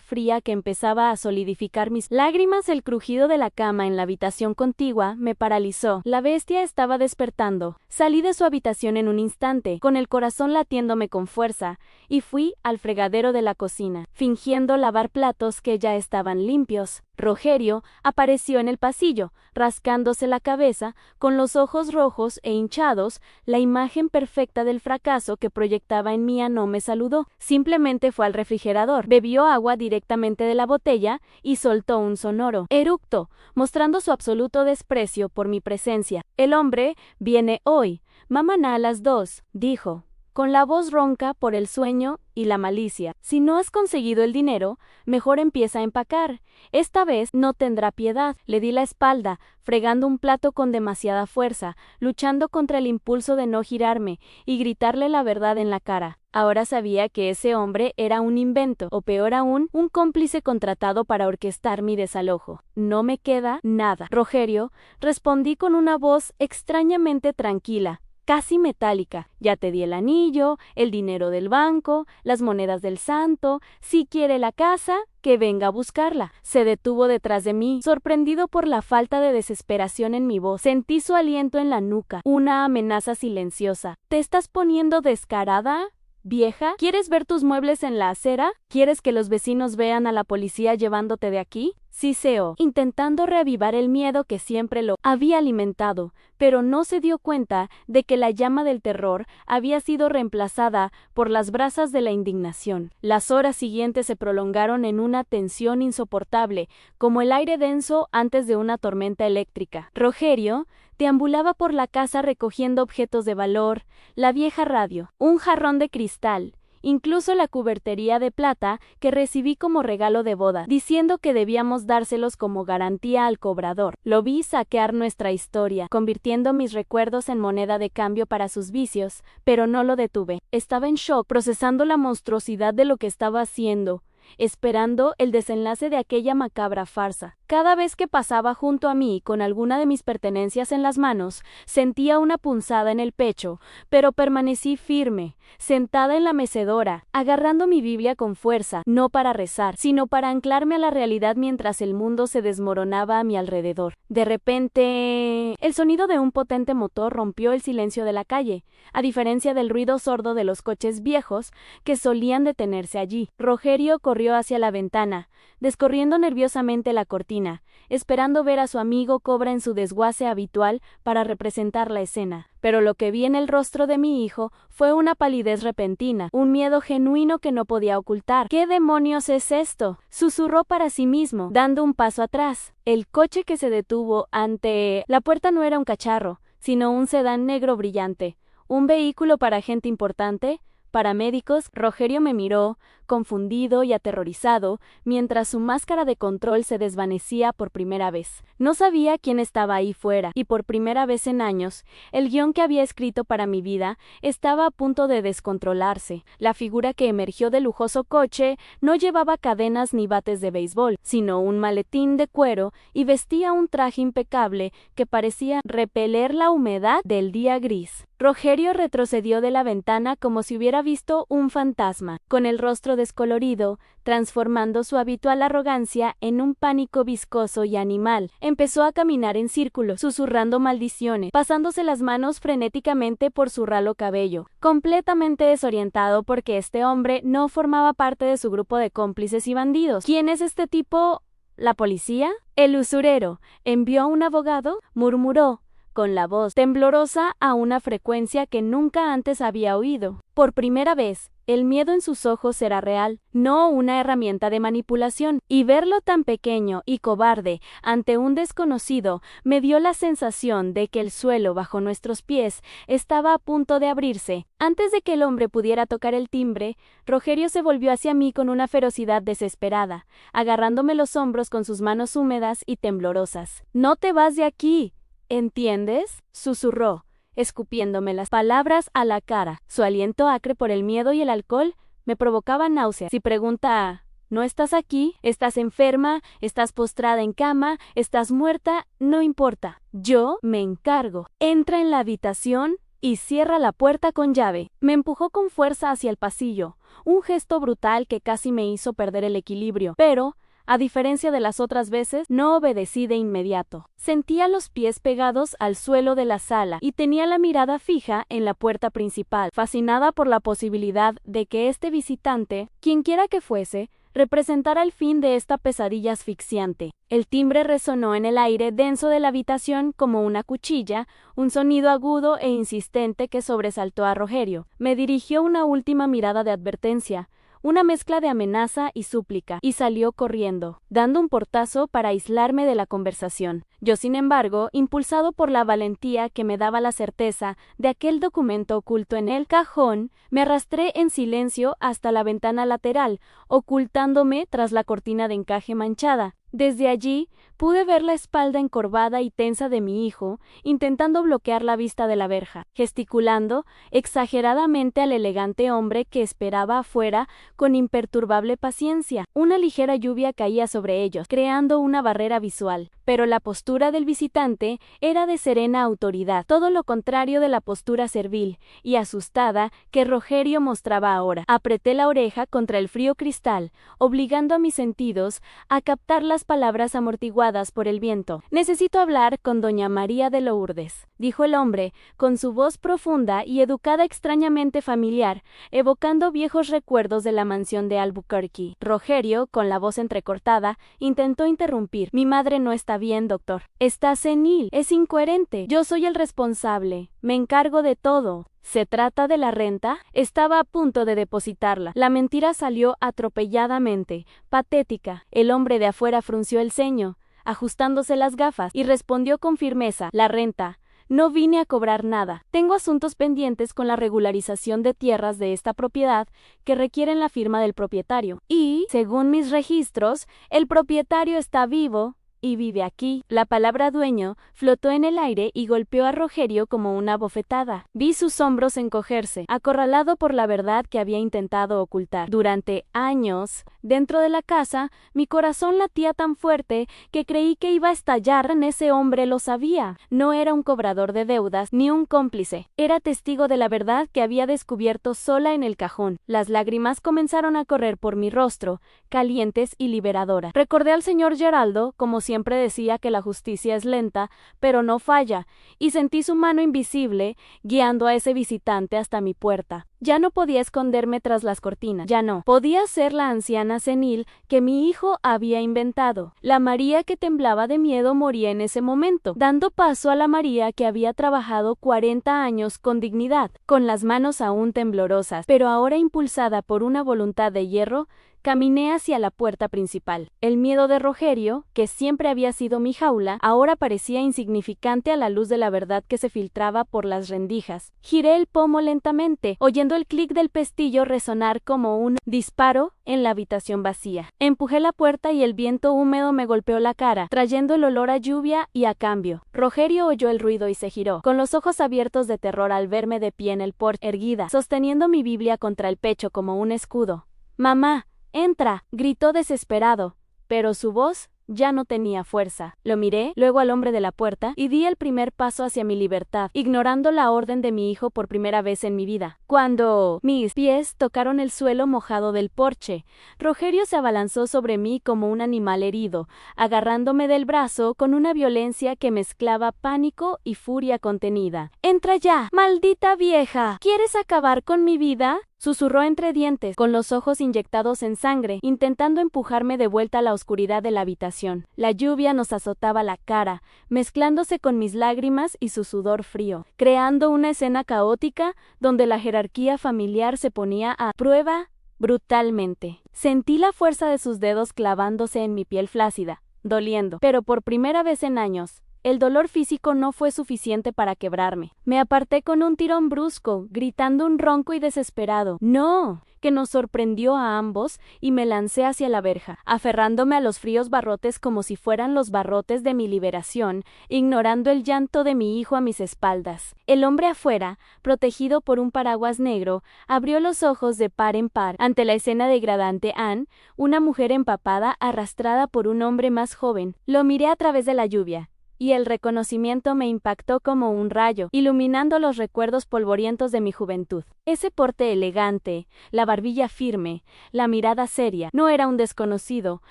fría que empezaba a solidificar mis lágrimas. El crujido de la cama en la habitación contigua me paralizó. La bestia estaba despertando. Salí de su habitación en un instante, con el corazón latiéndome con fuerza, y fui al fregadero de la cocina, fingiendo lavar platos que ya estaban limpios. Rogerio apareció en el pasillo, rascándose la cabeza, con los ojos rojos e hinchados. La imagen perfecta del fracaso que proyectaba en mí no me saludó. Simplemente fue al refrigerador, bebió agua directamente de la botella y soltó un sonoro eructo, mostrando su absoluto desprecio por mi presencia. El hombre viene hoy. Mañana a las 2, dijo, con la voz ronca por el sueño y la malicia. Si no has conseguido el dinero, mejor empieza a empacar. Esta vez no tendrá piedad. Le di la espalda, fregando un plato con demasiada fuerza, luchando contra el impulso de no girarme y gritarle la verdad en la cara. Ahora sabía que ese hombre era un invento, o peor aún, un cómplice contratado para orquestar mi desalojo. No me queda nada. Rogerio, respondí con una voz extrañamente tranquila, casi metálica. Ya te di el anillo, el dinero del banco, las monedas del santo. Si quiere la casa, que venga a buscarla. Se detuvo detrás de mí, sorprendido por la falta de desesperación en mi voz. Sentí su aliento en la nuca, una amenaza silenciosa. ¿Te estás poniendo descarada? ¿Vieja? ¿Quieres ver tus muebles en la acera? ¿Quieres que los vecinos vean a la policía llevándote de aquí? Siseó, intentando reavivar el miedo que siempre lo había alimentado, pero no se dio cuenta de que la llama del terror había sido reemplazada por las brasas de la indignación. Las horas siguientes se prolongaron en una tensión insoportable, como el aire denso antes de una tormenta eléctrica. Rogerio deambulaba por la casa recogiendo objetos de valor, la vieja radio, un jarrón de cristal, incluso la cubertería de plata que recibí como regalo de boda, diciendo que debíamos dárselos como garantía al cobrador. Lo vi saquear nuestra historia, convirtiendo mis recuerdos en moneda de cambio para sus vicios, pero no lo detuve. Estaba en shock, procesando la monstruosidad de lo que estaba haciendo, esperando el desenlace de aquella macabra farsa. Cada vez que pasaba junto a mí con alguna de mis pertenencias en las manos, sentía una punzada en el pecho, pero permanecí firme, sentada en la mecedora, agarrando mi Biblia con fuerza, no para rezar, sino para anclarme a la realidad mientras el mundo se desmoronaba a mi alrededor. De repente, el sonido de un potente motor rompió el silencio de la calle, a diferencia del ruido sordo de los coches viejos que solían detenerse allí. Rogerio corrió hacia la ventana, descorriendo nerviosamente la cortina, esperando ver a su amigo Cobra en su desguace habitual para representar la escena. Pero lo que vi en el rostro de mi hijo fue una palidez repentina, un miedo genuino que no podía ocultar. ¿Qué demonios es esto?, susurró para sí mismo, dando un paso atrás. El coche que se detuvo ante la puerta no era un cacharro, sino un sedán negro brillante. ¿Un vehículo para gente importante? ¿Para médicos? Rogerio me miró, confundido y aterrorizado, mientras su máscara de control se desvanecía por primera vez. No sabía quién estaba ahí fuera, y por primera vez en años, el guión que había escrito para mi vida estaba a punto de descontrolarse. La figura que emergió del lujoso coche no llevaba cadenas ni bates de béisbol, sino un maletín de cuero y vestía un traje impecable que parecía repeler la humedad del día gris. Rogerio retrocedió de la ventana como si hubiera visto un fantasma, con el rostro descolorido, transformando su habitual arrogancia en un pánico viscoso y animal. Empezó a caminar en círculos, susurrando maldiciones, pasándose las manos frenéticamente por su ralo cabello, completamente desorientado porque este hombre no formaba parte de su grupo de cómplices y bandidos. ¿Quién es este tipo? ¿La policía? ¿El usurero? ¿Envió a un abogado?, murmuró, con la voz temblorosa a una frecuencia que nunca antes había oído. Por primera vez, el miedo en sus ojos era real, no una herramienta de manipulación, y verlo tan pequeño y cobarde ante un desconocido me dio la sensación de que el suelo bajo nuestros pies estaba a punto de abrirse. Antes de que el hombre pudiera tocar el timbre, Rogerio se volvió hacia mí con una ferocidad desesperada, agarrándome los hombros con sus manos húmedas y temblorosas. «No te vas de aquí, ¿entiendes?», susurró, escupiéndome las palabras a la cara. Su aliento acre por el miedo y el alcohol me provocaba náusea. Si pregunta, ¿no estás aquí? ¿Estás enferma? ¿Estás postrada en cama? ¿Estás muerta? No importa. Yo me encargo. Entra en la habitación y cierra la puerta con llave. Me empujó con fuerza hacia el pasillo, un gesto brutal que casi me hizo perder el equilibrio, pero a diferencia de las otras veces, no obedecí de inmediato. Sentía los pies pegados al suelo de la sala y tenía la mirada fija en la puerta principal, fascinada por la posibilidad de que este visitante, quienquiera que fuese, representara el fin de esta pesadilla asfixiante. El timbre resonó en el aire denso de la habitación como una cuchilla, un sonido agudo e insistente que sobresaltó a Rogerio. Me dirigió una última mirada de advertencia, una mezcla de amenaza y súplica, y salió corriendo, dando un portazo para aislarme de la conversación. Yo, sin embargo, impulsado por la valentía que me daba la certeza de aquel documento oculto en el cajón, me arrastré en silencio hasta la ventana lateral, ocultándome tras la cortina de encaje manchada. Desde allí pude ver la espalda encorvada y tensa de mi hijo, intentando bloquear la vista de la verja, gesticulando exageradamente al elegante hombre que esperaba afuera con imperturbable paciencia. Una ligera lluvia caía sobre ellos, creando una barrera visual, pero la postura del visitante era de serena autoridad, todo lo contrario de la postura servil y asustada que Rogerio mostraba ahora. Apreté la oreja contra el frío cristal, obligando a mis sentidos a captar las palabras amortiguadas por el viento. «Necesito hablar con doña María de Lourdes», dijo el hombre, con su voz profunda y educada extrañamente familiar, evocando viejos recuerdos de la mansión de Albuquerque. Rogerio, con la voz entrecortada, intentó interrumpir. «Mi madre no está bien, doctor. Está senil, es incoherente. Yo soy el responsable. Me encargo de todo». ¿Se trata de la renta? Estaba a punto de depositarla. La mentira salió atropelladamente, patética. El hombre de afuera frunció el ceño, ajustándose las gafas, y respondió con firmeza: «La renta. No vine a cobrar nada. Tengo asuntos pendientes con la regularización de tierras de esta propiedad que requieren la firma del propietario. Y, según mis registros, el propietario está vivo y vive aquí». La palabra dueño flotó en el aire y golpeó a Rogerio como una bofetada. Vi sus hombros encogerse, acorralado por la verdad que había intentado ocultar. Durante años, dentro de la casa, mi corazón latía tan fuerte que creí que iba a estallar. Ese hombre lo sabía. No era un cobrador de deudas ni un cómplice. Era testigo de la verdad que había descubierto sola en el cajón. Las lágrimas comenzaron a correr por mi rostro, calientes y liberadoras. Recordé al señor Geraldo, como siempre decía que la justicia es lenta, pero no falla, y sentí su mano invisible guiando a ese visitante hasta mi puerta. Ya no podía esconderme tras las cortinas, ya no. Podía ser la anciana senil que mi hijo había inventado. La María que temblaba de miedo moría en ese momento, dando paso a la María que había trabajado 40 años con dignidad, con las manos aún temblorosas, pero ahora impulsada por una voluntad de hierro. Caminé hacia la puerta principal. El miedo de Rogerio, que siempre había sido mi jaula, ahora parecía insignificante a la luz de la verdad que se filtraba por las rendijas. Giré el pomo lentamente, oyendo el clic del pestillo resonar como un disparo en la habitación vacía. Empujé la puerta y el viento húmedo me golpeó la cara, trayendo el olor a lluvia y a cambio. Rogerio oyó el ruido y se giró, con los ojos abiertos de terror al verme de pie en el porche, erguida, sosteniendo mi Biblia contra el pecho como un escudo. «Mamá, entra», gritó desesperado, pero su voz ya no tenía fuerza. Lo miré, luego al hombre de la puerta, y di el primer paso hacia mi libertad, ignorando la orden de mi hijo por primera vez en mi vida. Cuando mis pies tocaron el suelo mojado del porche, Rogerio se abalanzó sobre mí como un animal herido, agarrándome del brazo con una violencia que mezclaba pánico y furia contenida. «Entra ya, maldita vieja. ¿Quieres acabar con mi vida?», susurró entre dientes, con los ojos inyectados en sangre, intentando empujarme de vuelta a la oscuridad de la habitación. La lluvia nos azotaba la cara, mezclándose con mis lágrimas y su sudor frío, creando una escena caótica donde la jerarquía familiar se ponía a prueba brutalmente. Sentí la fuerza de sus dedos clavándose en mi piel flácida, doliendo, pero por primera vez en años, el dolor físico no fue suficiente para quebrarme. Me aparté con un tirón brusco, gritando un ronco y desesperado «¡No!», que nos sorprendió a ambos, y me lancé hacia la verja, aferrándome a los fríos barrotes como si fueran los barrotes de mi liberación, ignorando el llanto de mi hijo a mis espaldas. El hombre afuera, protegido por un paraguas negro, abrió los ojos de par en par ante la escena degradante. Anne, una mujer empapada, arrastrada por un hombre más joven. Lo miré a través de la lluvia, y el reconocimiento me impactó como un rayo, iluminando los recuerdos polvorientos de mi juventud. Ese porte elegante, la barbilla firme, la mirada seria, no era un desconocido,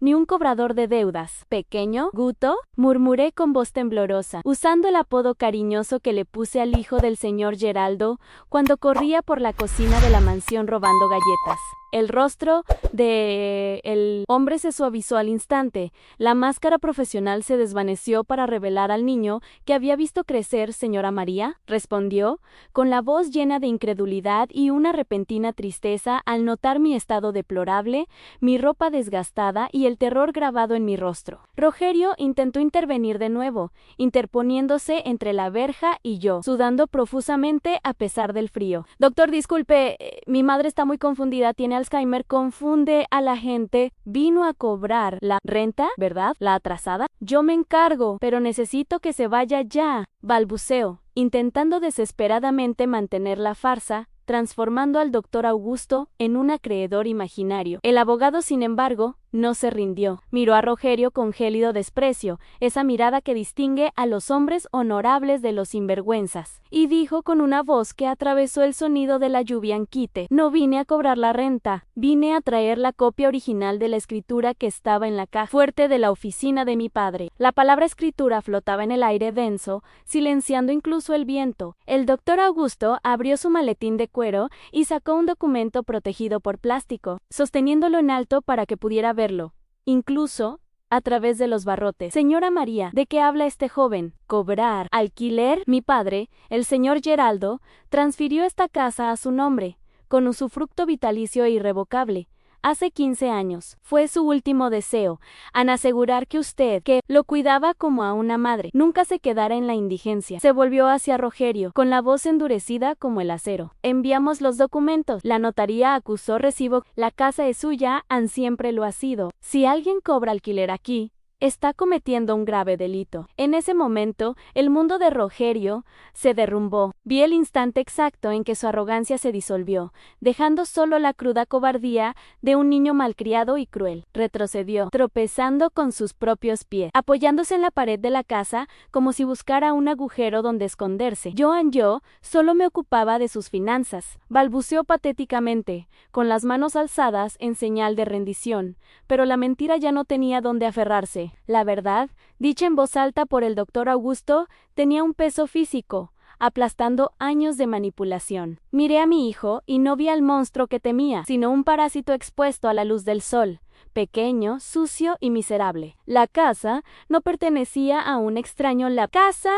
ni un cobrador de deudas. «¿Pequeño? ¿Guto?», murmuré con voz temblorosa, usando el apodo cariñoso que le puse al hijo del señor Geraldo cuando corría por la cocina de la mansión robando galletas. El rostro del hombre se suavizó al instante. La máscara profesional se desvaneció para revelar al niño que había visto crecer. «Señora María», respondió, con la voz llena de incredulidad y una repentina tristeza al notar mi estado deplorable, mi ropa desgastada y el terror grabado en mi rostro. Rogerio intentó intervenir de nuevo, interponiéndose entre la verja y yo, sudando profusamente a pesar del frío. «Doctor, disculpe, mi madre está muy confundida, tiene Alzheimer, confunde a la gente. Vino a cobrar la renta, ¿verdad? La atrasada. Yo me encargo, pero necesito que se vaya ya», balbuceó, intentando desesperadamente mantener la farsa, transformando al doctor Augusto en un acreedor imaginario. El abogado, sin embargo, no se rindió. Miró a Rogerio con gélido desprecio, esa mirada que distingue a los hombres honorables de los sinvergüenzas, y dijo con una voz que atravesó el sonido de la lluvia en Quite: «No vine a cobrar la renta, vine a traer la copia original de la escritura que estaba en la caja fuerte de la oficina de mi padre». La palabra escritura flotaba en el aire denso, silenciando incluso el viento. El doctor Augusto abrió su maletín de cuero y sacó un documento protegido por plástico, sosteniéndolo en alto para que pudiera verlo, incluso a través de los barrotes. «Señora María, ¿de qué habla este joven? ¿Cobrar alquiler? Mi padre, el señor Geraldo, transfirió esta casa a su nombre, con usufructo vitalicio e irrevocable. Hace 15 años. Fue su último deseo, an asegurar que usted, que lo cuidaba como a una madre, nunca se quedara en la indigencia». Se volvió hacia Rogerio, con la voz endurecida como el acero. «Enviamos los documentos. La notaría acusó recibo. La casa es suya, an siempre lo ha sido. Si alguien cobra alquiler aquí, está cometiendo un grave delito». En ese momento, el mundo de Rogerio se derrumbó. Vi el instante exacto en que su arrogancia se disolvió, dejando solo la cruda cobardía de un niño malcriado y cruel. Retrocedió, tropezando con sus propios pies, apoyándose en la pared de la casa como si buscara un agujero donde esconderse. Yo solo me ocupaba de sus finanzas. Balbuceó patéticamente, con las manos alzadas en señal de rendición, pero la mentira ya no tenía dónde aferrarse. La verdad, dicha en voz alta por el doctor Augusto, tenía un peso físico, aplastando años de manipulación. Miré a mi hijo y no vi al monstruo que temía, sino un parásito expuesto a la luz del sol, pequeño, sucio y miserable. La casa no pertenecía a un extraño, la casa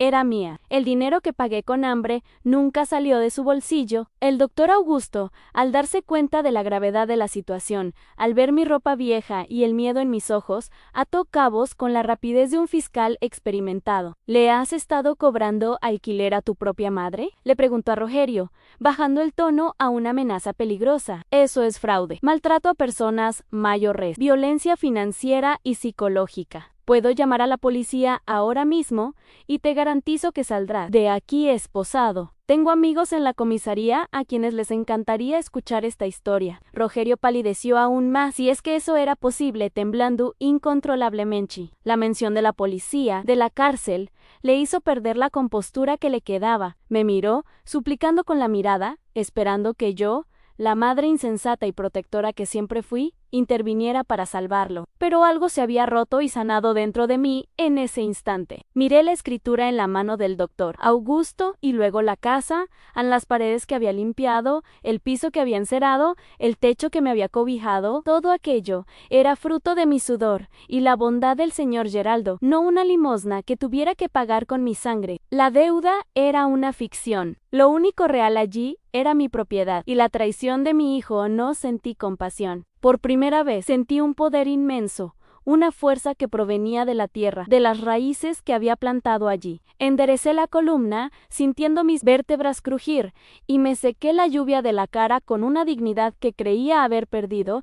era mía. El dinero que pagué con hambre nunca salió de su bolsillo. El doctor Augusto, al darse cuenta de la gravedad de la situación, al ver mi ropa vieja y el miedo en mis ojos, ató cabos con la rapidez de un fiscal experimentado. «¿Le has estado cobrando alquiler a tu propia madre?», le preguntó a Rogerio, bajando el tono a una amenaza peligrosa. «Eso es fraude, maltrato a personas mayores, violencia financiera y psicológica. Puedo llamar a la policía ahora mismo y te garantizo que saldrás de aquí esposado. Tengo amigos en la comisaría a quienes les encantaría escuchar esta historia». Rogerio palideció aún más, si es que eso era posible, temblando incontrolablemente. La mención de la policía, de la cárcel, le hizo perder la compostura que le quedaba. Me miró, suplicando con la mirada, esperando que yo, la madre insensata y protectora que siempre fui, interviniera para salvarlo. Pero algo se había roto y sanado dentro de mí en ese instante. Miré la escritura en la mano del doctor Augusto y luego la casa, las paredes que había limpiado, el piso que había encerado, el techo que me había cobijado. Todo aquello era fruto de mi sudor y la bondad del señor Geraldo, no una limosna que tuviera que pagar con mi sangre. La deuda era una ficción. Lo único real allí era mi propiedad, y la traición de mi hijo. No sentí compasión. Por primera vez sentí un poder inmenso, una fuerza que provenía de la tierra, de las raíces que había plantado allí. Enderecé la columna, sintiendo mis vértebras crujir, y me sequé la lluvia de la cara con una dignidad que creía haber perdido.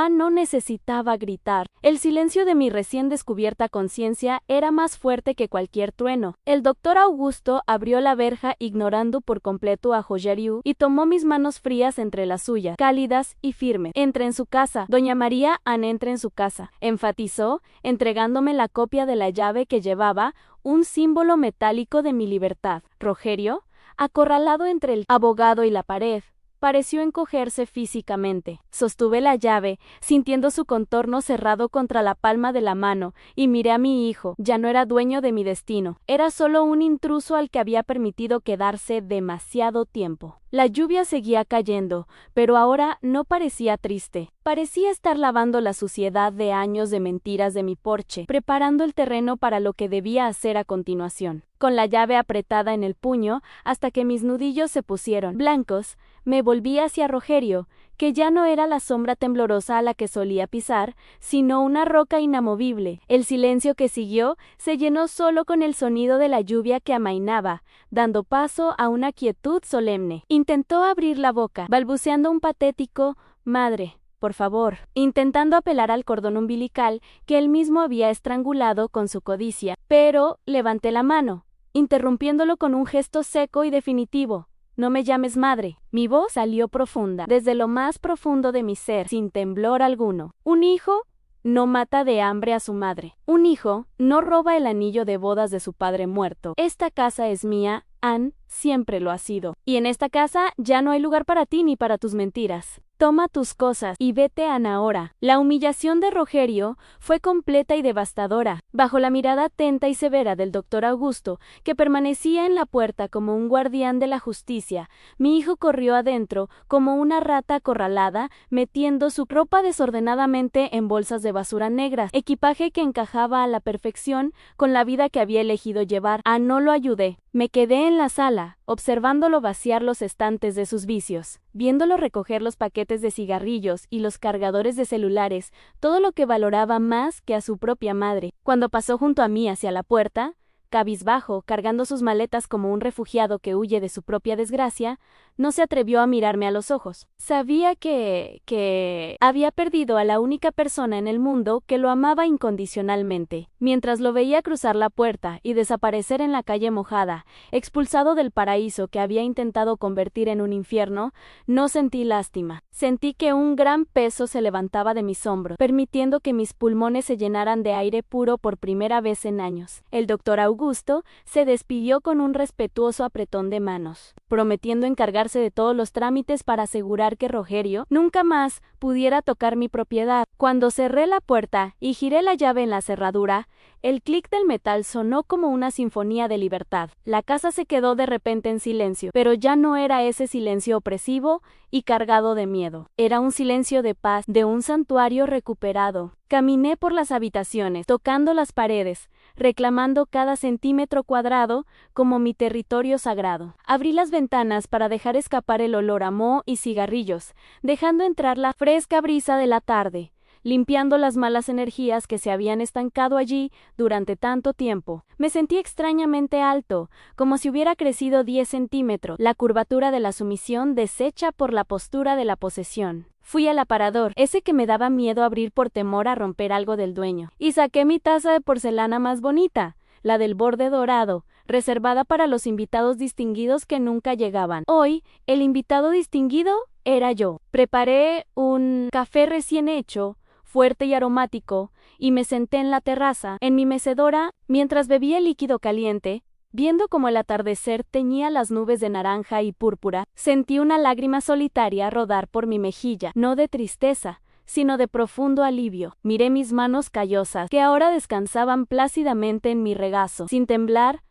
No necesitaba gritar. El silencio de mi recién descubierta conciencia era más fuerte que cualquier trueno. El doctor Augusto abrió la verja ignorando por completo a Rogerio y tomó mis manos frías entre las suyas, cálidas y firmes. «Entre en su casa, doña María, entre en su casa», enfatizó, entregándome la copia de la llave que llevaba, un símbolo metálico de mi libertad. Rogerio, acorralado entre el abogado y la pared, pareció encogerse físicamente. Sostuve la llave, sintiendo su contorno cerrado contra la palma de la mano, y miré a mi hijo. Ya no era dueño de mi destino. Era solo un intruso al que había permitido quedarse demasiado tiempo. La lluvia seguía cayendo, pero ahora no parecía triste. Parecía estar lavando la suciedad de años de mentiras de mi porche, preparando el terreno para lo que debía hacer a continuación. Con la llave apretada en el puño, hasta que mis nudillos se pusieron blancos, me volví hacia Rogerio, que ya no era la sombra temblorosa a la que solía pisar, sino una roca inamovible. El silencio que siguió se llenó solo con el sonido de la lluvia que amainaba, dando paso a una quietud solemne. Intentó abrir la boca, balbuceando un patético «Madre, por favor», intentando apelar al cordón umbilical que él mismo había estrangulado con su codicia, pero levanté la mano, interrumpiéndolo con un gesto seco y definitivo. «No me llames madre». Mi voz salió profunda, desde lo más profundo de mi ser, sin temblor alguno. Un hijo no mata de hambre a su madre. Un hijo no roba el anillo de bodas de su padre muerto. Esta casa es mía, Ann, siempre lo ha sido. Y en esta casa ya no hay lugar para ti ni para tus mentiras. Toma tus cosas y vete, Ann, ahora. La humillación de Rogerio fue completa y devastadora. Bajo la mirada atenta y severa del doctor Augusto, que permanecía en la puerta como un guardián de la justicia, mi hijo corrió adentro como una rata acorralada, metiendo su ropa desordenadamente en bolsas de basura negras, equipaje que encajaba a la perfección con la vida que había elegido llevar. No lo ayudé. Me quedé en la sala, observándolo vaciar los estantes de sus vicios, viéndolo recoger los paquetes de cigarrillos y los cargadores de celulares, todo lo que valoraba más que a su propia madre. Cuando pasó junto a mí hacia la puerta, cabizbajo, cargando sus maletas como un refugiado que huye de su propia desgracia, no se atrevió a mirarme a los ojos. Sabía que había perdido a la única persona en el mundo que lo amaba incondicionalmente. Mientras lo veía cruzar la puerta y desaparecer en la calle mojada, expulsado del paraíso que había intentado convertir en un infierno, no sentí lástima. Sentí que un gran peso se levantaba de mis hombros, permitiendo que mis pulmones se llenaran de aire puro por primera vez en años. El doctor Augusto se despidió con un respetuoso apretón de manos, prometiendo encargarse de todos los trámites para asegurar que Rogerio nunca más pudiera tocar mi propiedad. Cuando cerré la puerta y giré la llave en la cerradura, el clic del metal sonó como una sinfonía de libertad. La casa se quedó de repente en silencio, pero ya no era ese silencio opresivo y cargado de miedo. Era un silencio de paz, de un santuario recuperado. Caminé por las habitaciones, tocando las paredes, reclamando cada centímetro cuadrado como mi territorio sagrado. Abrí las ventanas para dejar escapar el olor a moho y cigarrillos, dejando entrar la fresca brisa de la tarde, limpiando las malas energías que se habían estancado allí durante tanto tiempo. Me sentí extrañamente alto, como si hubiera crecido 10 centímetros, la curvatura de la sumisión deshecha por la postura de la posesión. Fui al aparador, ese que me daba miedo abrir por temor a romper algo del dueño, y saqué mi taza de porcelana más bonita, la del borde dorado, reservada para los invitados distinguidos que nunca llegaban. Hoy, el invitado distinguido era yo. Preparé un café recién hecho, fuerte y aromático, y me senté en la terraza, en mi mecedora, mientras bebía el líquido caliente. Viendo cómo el atardecer teñía las nubes de naranja y púrpura, sentí una lágrima solitaria rodar por mi mejilla, no de tristeza, sino de profundo alivio. Miré mis manos callosas, que ahora descansaban plácidamente en mi regazo. Sin temblar,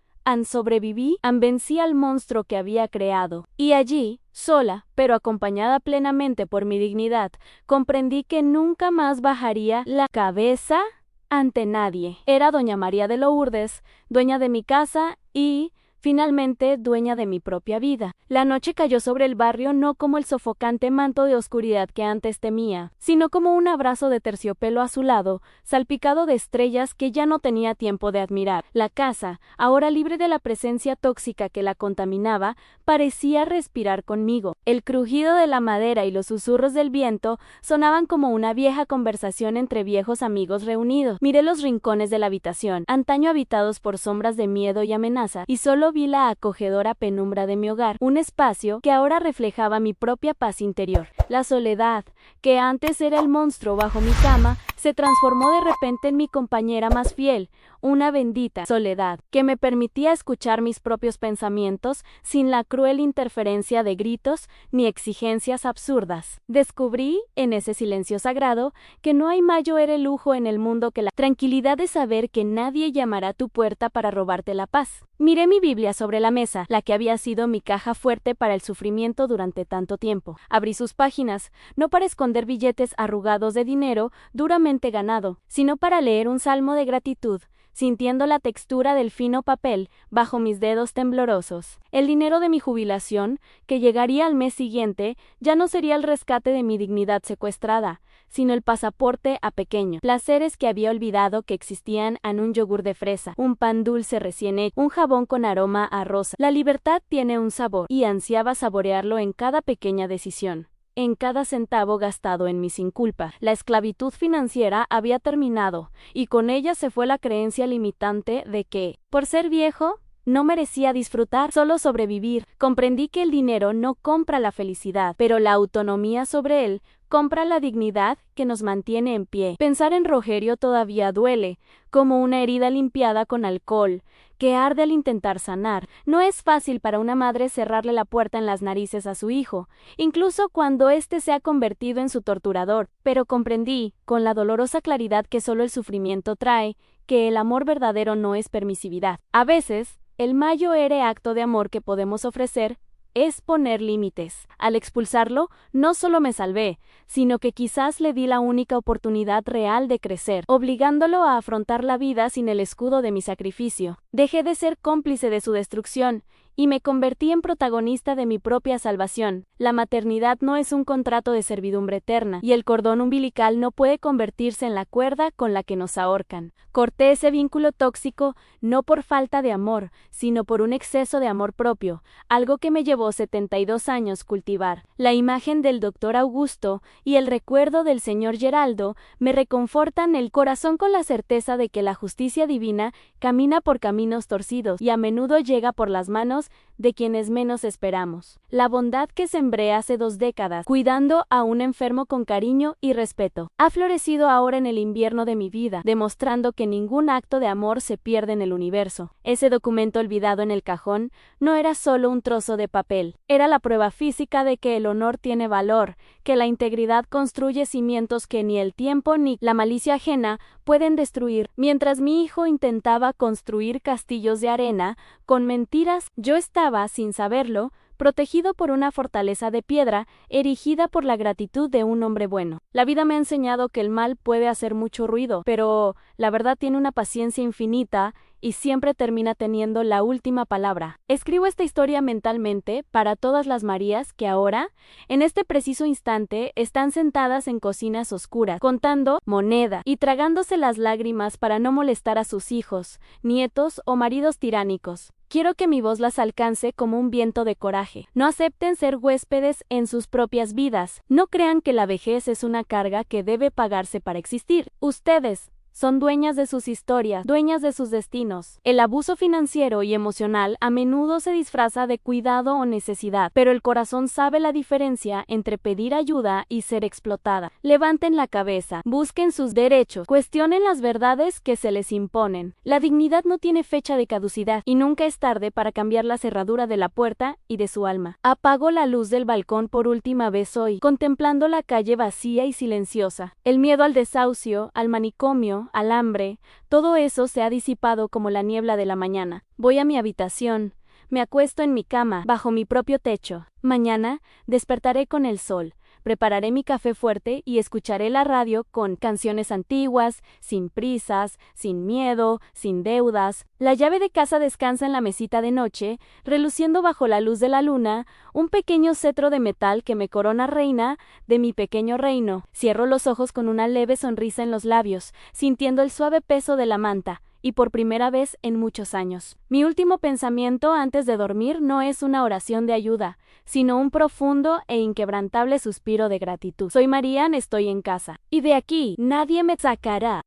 sobreviví, vencí al monstruo que había creado. Y allí, sola, pero acompañada plenamente por mi dignidad, comprendí que nunca más bajaría la cabeza ante nadie. Era doña María de Lourdes, dueña de mi casa y, finalmente, dueña de mi propia vida. La noche cayó sobre el barrio no como el sofocante manto de oscuridad que antes temía, sino como un abrazo de terciopelo azulado, salpicado de estrellas que ya no tenía tiempo de admirar. La casa, ahora libre de la presencia tóxica que la contaminaba, parecía respirar conmigo. El crujido de la madera y los susurros del viento sonaban como una vieja conversación entre viejos amigos reunidos. Miré los rincones de la habitación, antaño habitados por sombras de miedo y amenaza, y solo vi la acogedora penumbra de mi hogar, un espacio que ahora reflejaba mi propia paz interior. La soledad, que antes era el monstruo bajo mi cama, se transformó de repente en mi compañera más fiel, una bendita soledad, que me permitía escuchar mis propios pensamientos sin la cruel interferencia de gritos ni exigencias absurdas. Descubrí, en ese silencio sagrado, que no hay mayor lujo en el mundo que la tranquilidad de saber que nadie llamará a tu puerta para robarte la paz. Miré mi Biblia sobre la mesa, la que había sido mi caja fuerte para el sufrimiento durante tanto tiempo. Abrí sus páginas, no para esconder billetes arrugados de dinero duramente ganado, sino para leer un salmo de gratitud, sintiendo la textura del fino papel bajo mis dedos temblorosos. El dinero de mi jubilación, que llegaría al mes siguiente, ya no sería el rescate de mi dignidad secuestrada, sino el pasaporte a pequeños placeres que había olvidado que existían en un yogur de fresa, un pan dulce recién hecho, un jabón con aroma a rosa. La libertad tiene un sabor, y ansiaba saborearlo en cada pequeña decisión, en cada centavo gastado en mí sin culpa. La esclavitud financiera había terminado, y con ella se fue la creencia limitante de que, por ser viejo, no merecía disfrutar, solo sobrevivir. Comprendí que el dinero no compra la felicidad, pero la autonomía sobre él compra la dignidad que nos mantiene en pie. Pensar en Rogerio todavía duele, como una herida limpiada con alcohol, que arde al intentar sanar. No es fácil para una madre cerrarle la puerta en las narices a su hijo, incluso cuando éste se ha convertido en su torturador, pero comprendí, con la dolorosa claridad que solo el sufrimiento trae, que el amor verdadero no es permisividad. A veces, el mayor acto de amor que podemos ofrecer es poner límites. Al expulsarlo, no solo me salvé, sino que quizás le di la única oportunidad real de crecer, obligándolo a afrontar la vida sin el escudo de mi sacrificio. Dejé de ser cómplice de su destrucción, y me convertí en protagonista de mi propia salvación. La maternidad no es un contrato de servidumbre eterna, y el cordón umbilical no puede convertirse en la cuerda con la que nos ahorcan. Corté ese vínculo tóxico no por falta de amor, sino por un exceso de amor propio, algo que me llevó 72 años cultivar. La imagen del doctor Augusto y el recuerdo del señor Geraldo me reconfortan el corazón con la certeza de que la justicia divina camina por caminos torcidos y a menudo llega por las manos de quienes menos esperamos. La bondad que sembré hace 2 décadas, cuidando a un enfermo con cariño y respeto, ha florecido ahora en el invierno de mi vida, demostrando que ningún acto de amor se pierde en el universo. Ese documento olvidado en el cajón no era solo un trozo de papel, era la prueba física de que el honor tiene valor, que la integridad construye cimientos que ni el tiempo ni la malicia ajena pueden destruir. Mientras mi hijo intentaba construir castillos de arena con mentiras, yo estaba, sin saberlo, protegido por una fortaleza de piedra erigida por la gratitud de un hombre bueno. La vida me ha enseñado que el mal puede hacer mucho ruido, pero la verdad tiene una paciencia infinita y siempre termina teniendo la última palabra. Escribo esta historia mentalmente para todas las Marías que ahora, en este preciso instante, están sentadas en cocinas oscuras, contando moneda y tragándose las lágrimas para no molestar a sus hijos, nietos o maridos tiránicos. Quiero que mi voz las alcance como un viento de coraje. No acepten ser huéspedes en sus propias vidas. No crean que la vejez es una carga que debe pagarse para existir. Ustedes son dueñas de sus historias, dueñas de sus destinos. El abuso financiero y emocional a menudo se disfraza de cuidado o necesidad, pero el corazón sabe la diferencia entre pedir ayuda y ser explotada. Levanten la cabeza, busquen sus derechos, cuestionen las verdades que se les imponen. La dignidad no tiene fecha de caducidad y nunca es tarde para cambiar la cerradura de la puerta y de su alma. Apago la luz del balcón por última vez hoy, contemplando la calle vacía y silenciosa. El miedo al desahucio, al manicomio, al hambre, todo eso se ha disipado como la niebla de la mañana. Voy a mi habitación, me acuesto en mi cama, bajo mi propio techo. Mañana despertaré con el sol, prepararé mi café fuerte y escucharé la radio con canciones antiguas, sin prisas, sin miedo, sin deudas. La llave de casa descansa en la mesita de noche, reluciendo bajo la luz de la luna, un pequeño cetro de metal que me corona reina de mi pequeño reino. Cierro los ojos con una leve sonrisa en los labios, sintiendo el suave peso de la manta, y por primera vez en muchos años. Mi último pensamiento antes de dormir no es una oración de ayuda, sino un profundo e inquebrantable suspiro de gratitud. Soy Marian, estoy en casa, y de aquí nadie me sacará.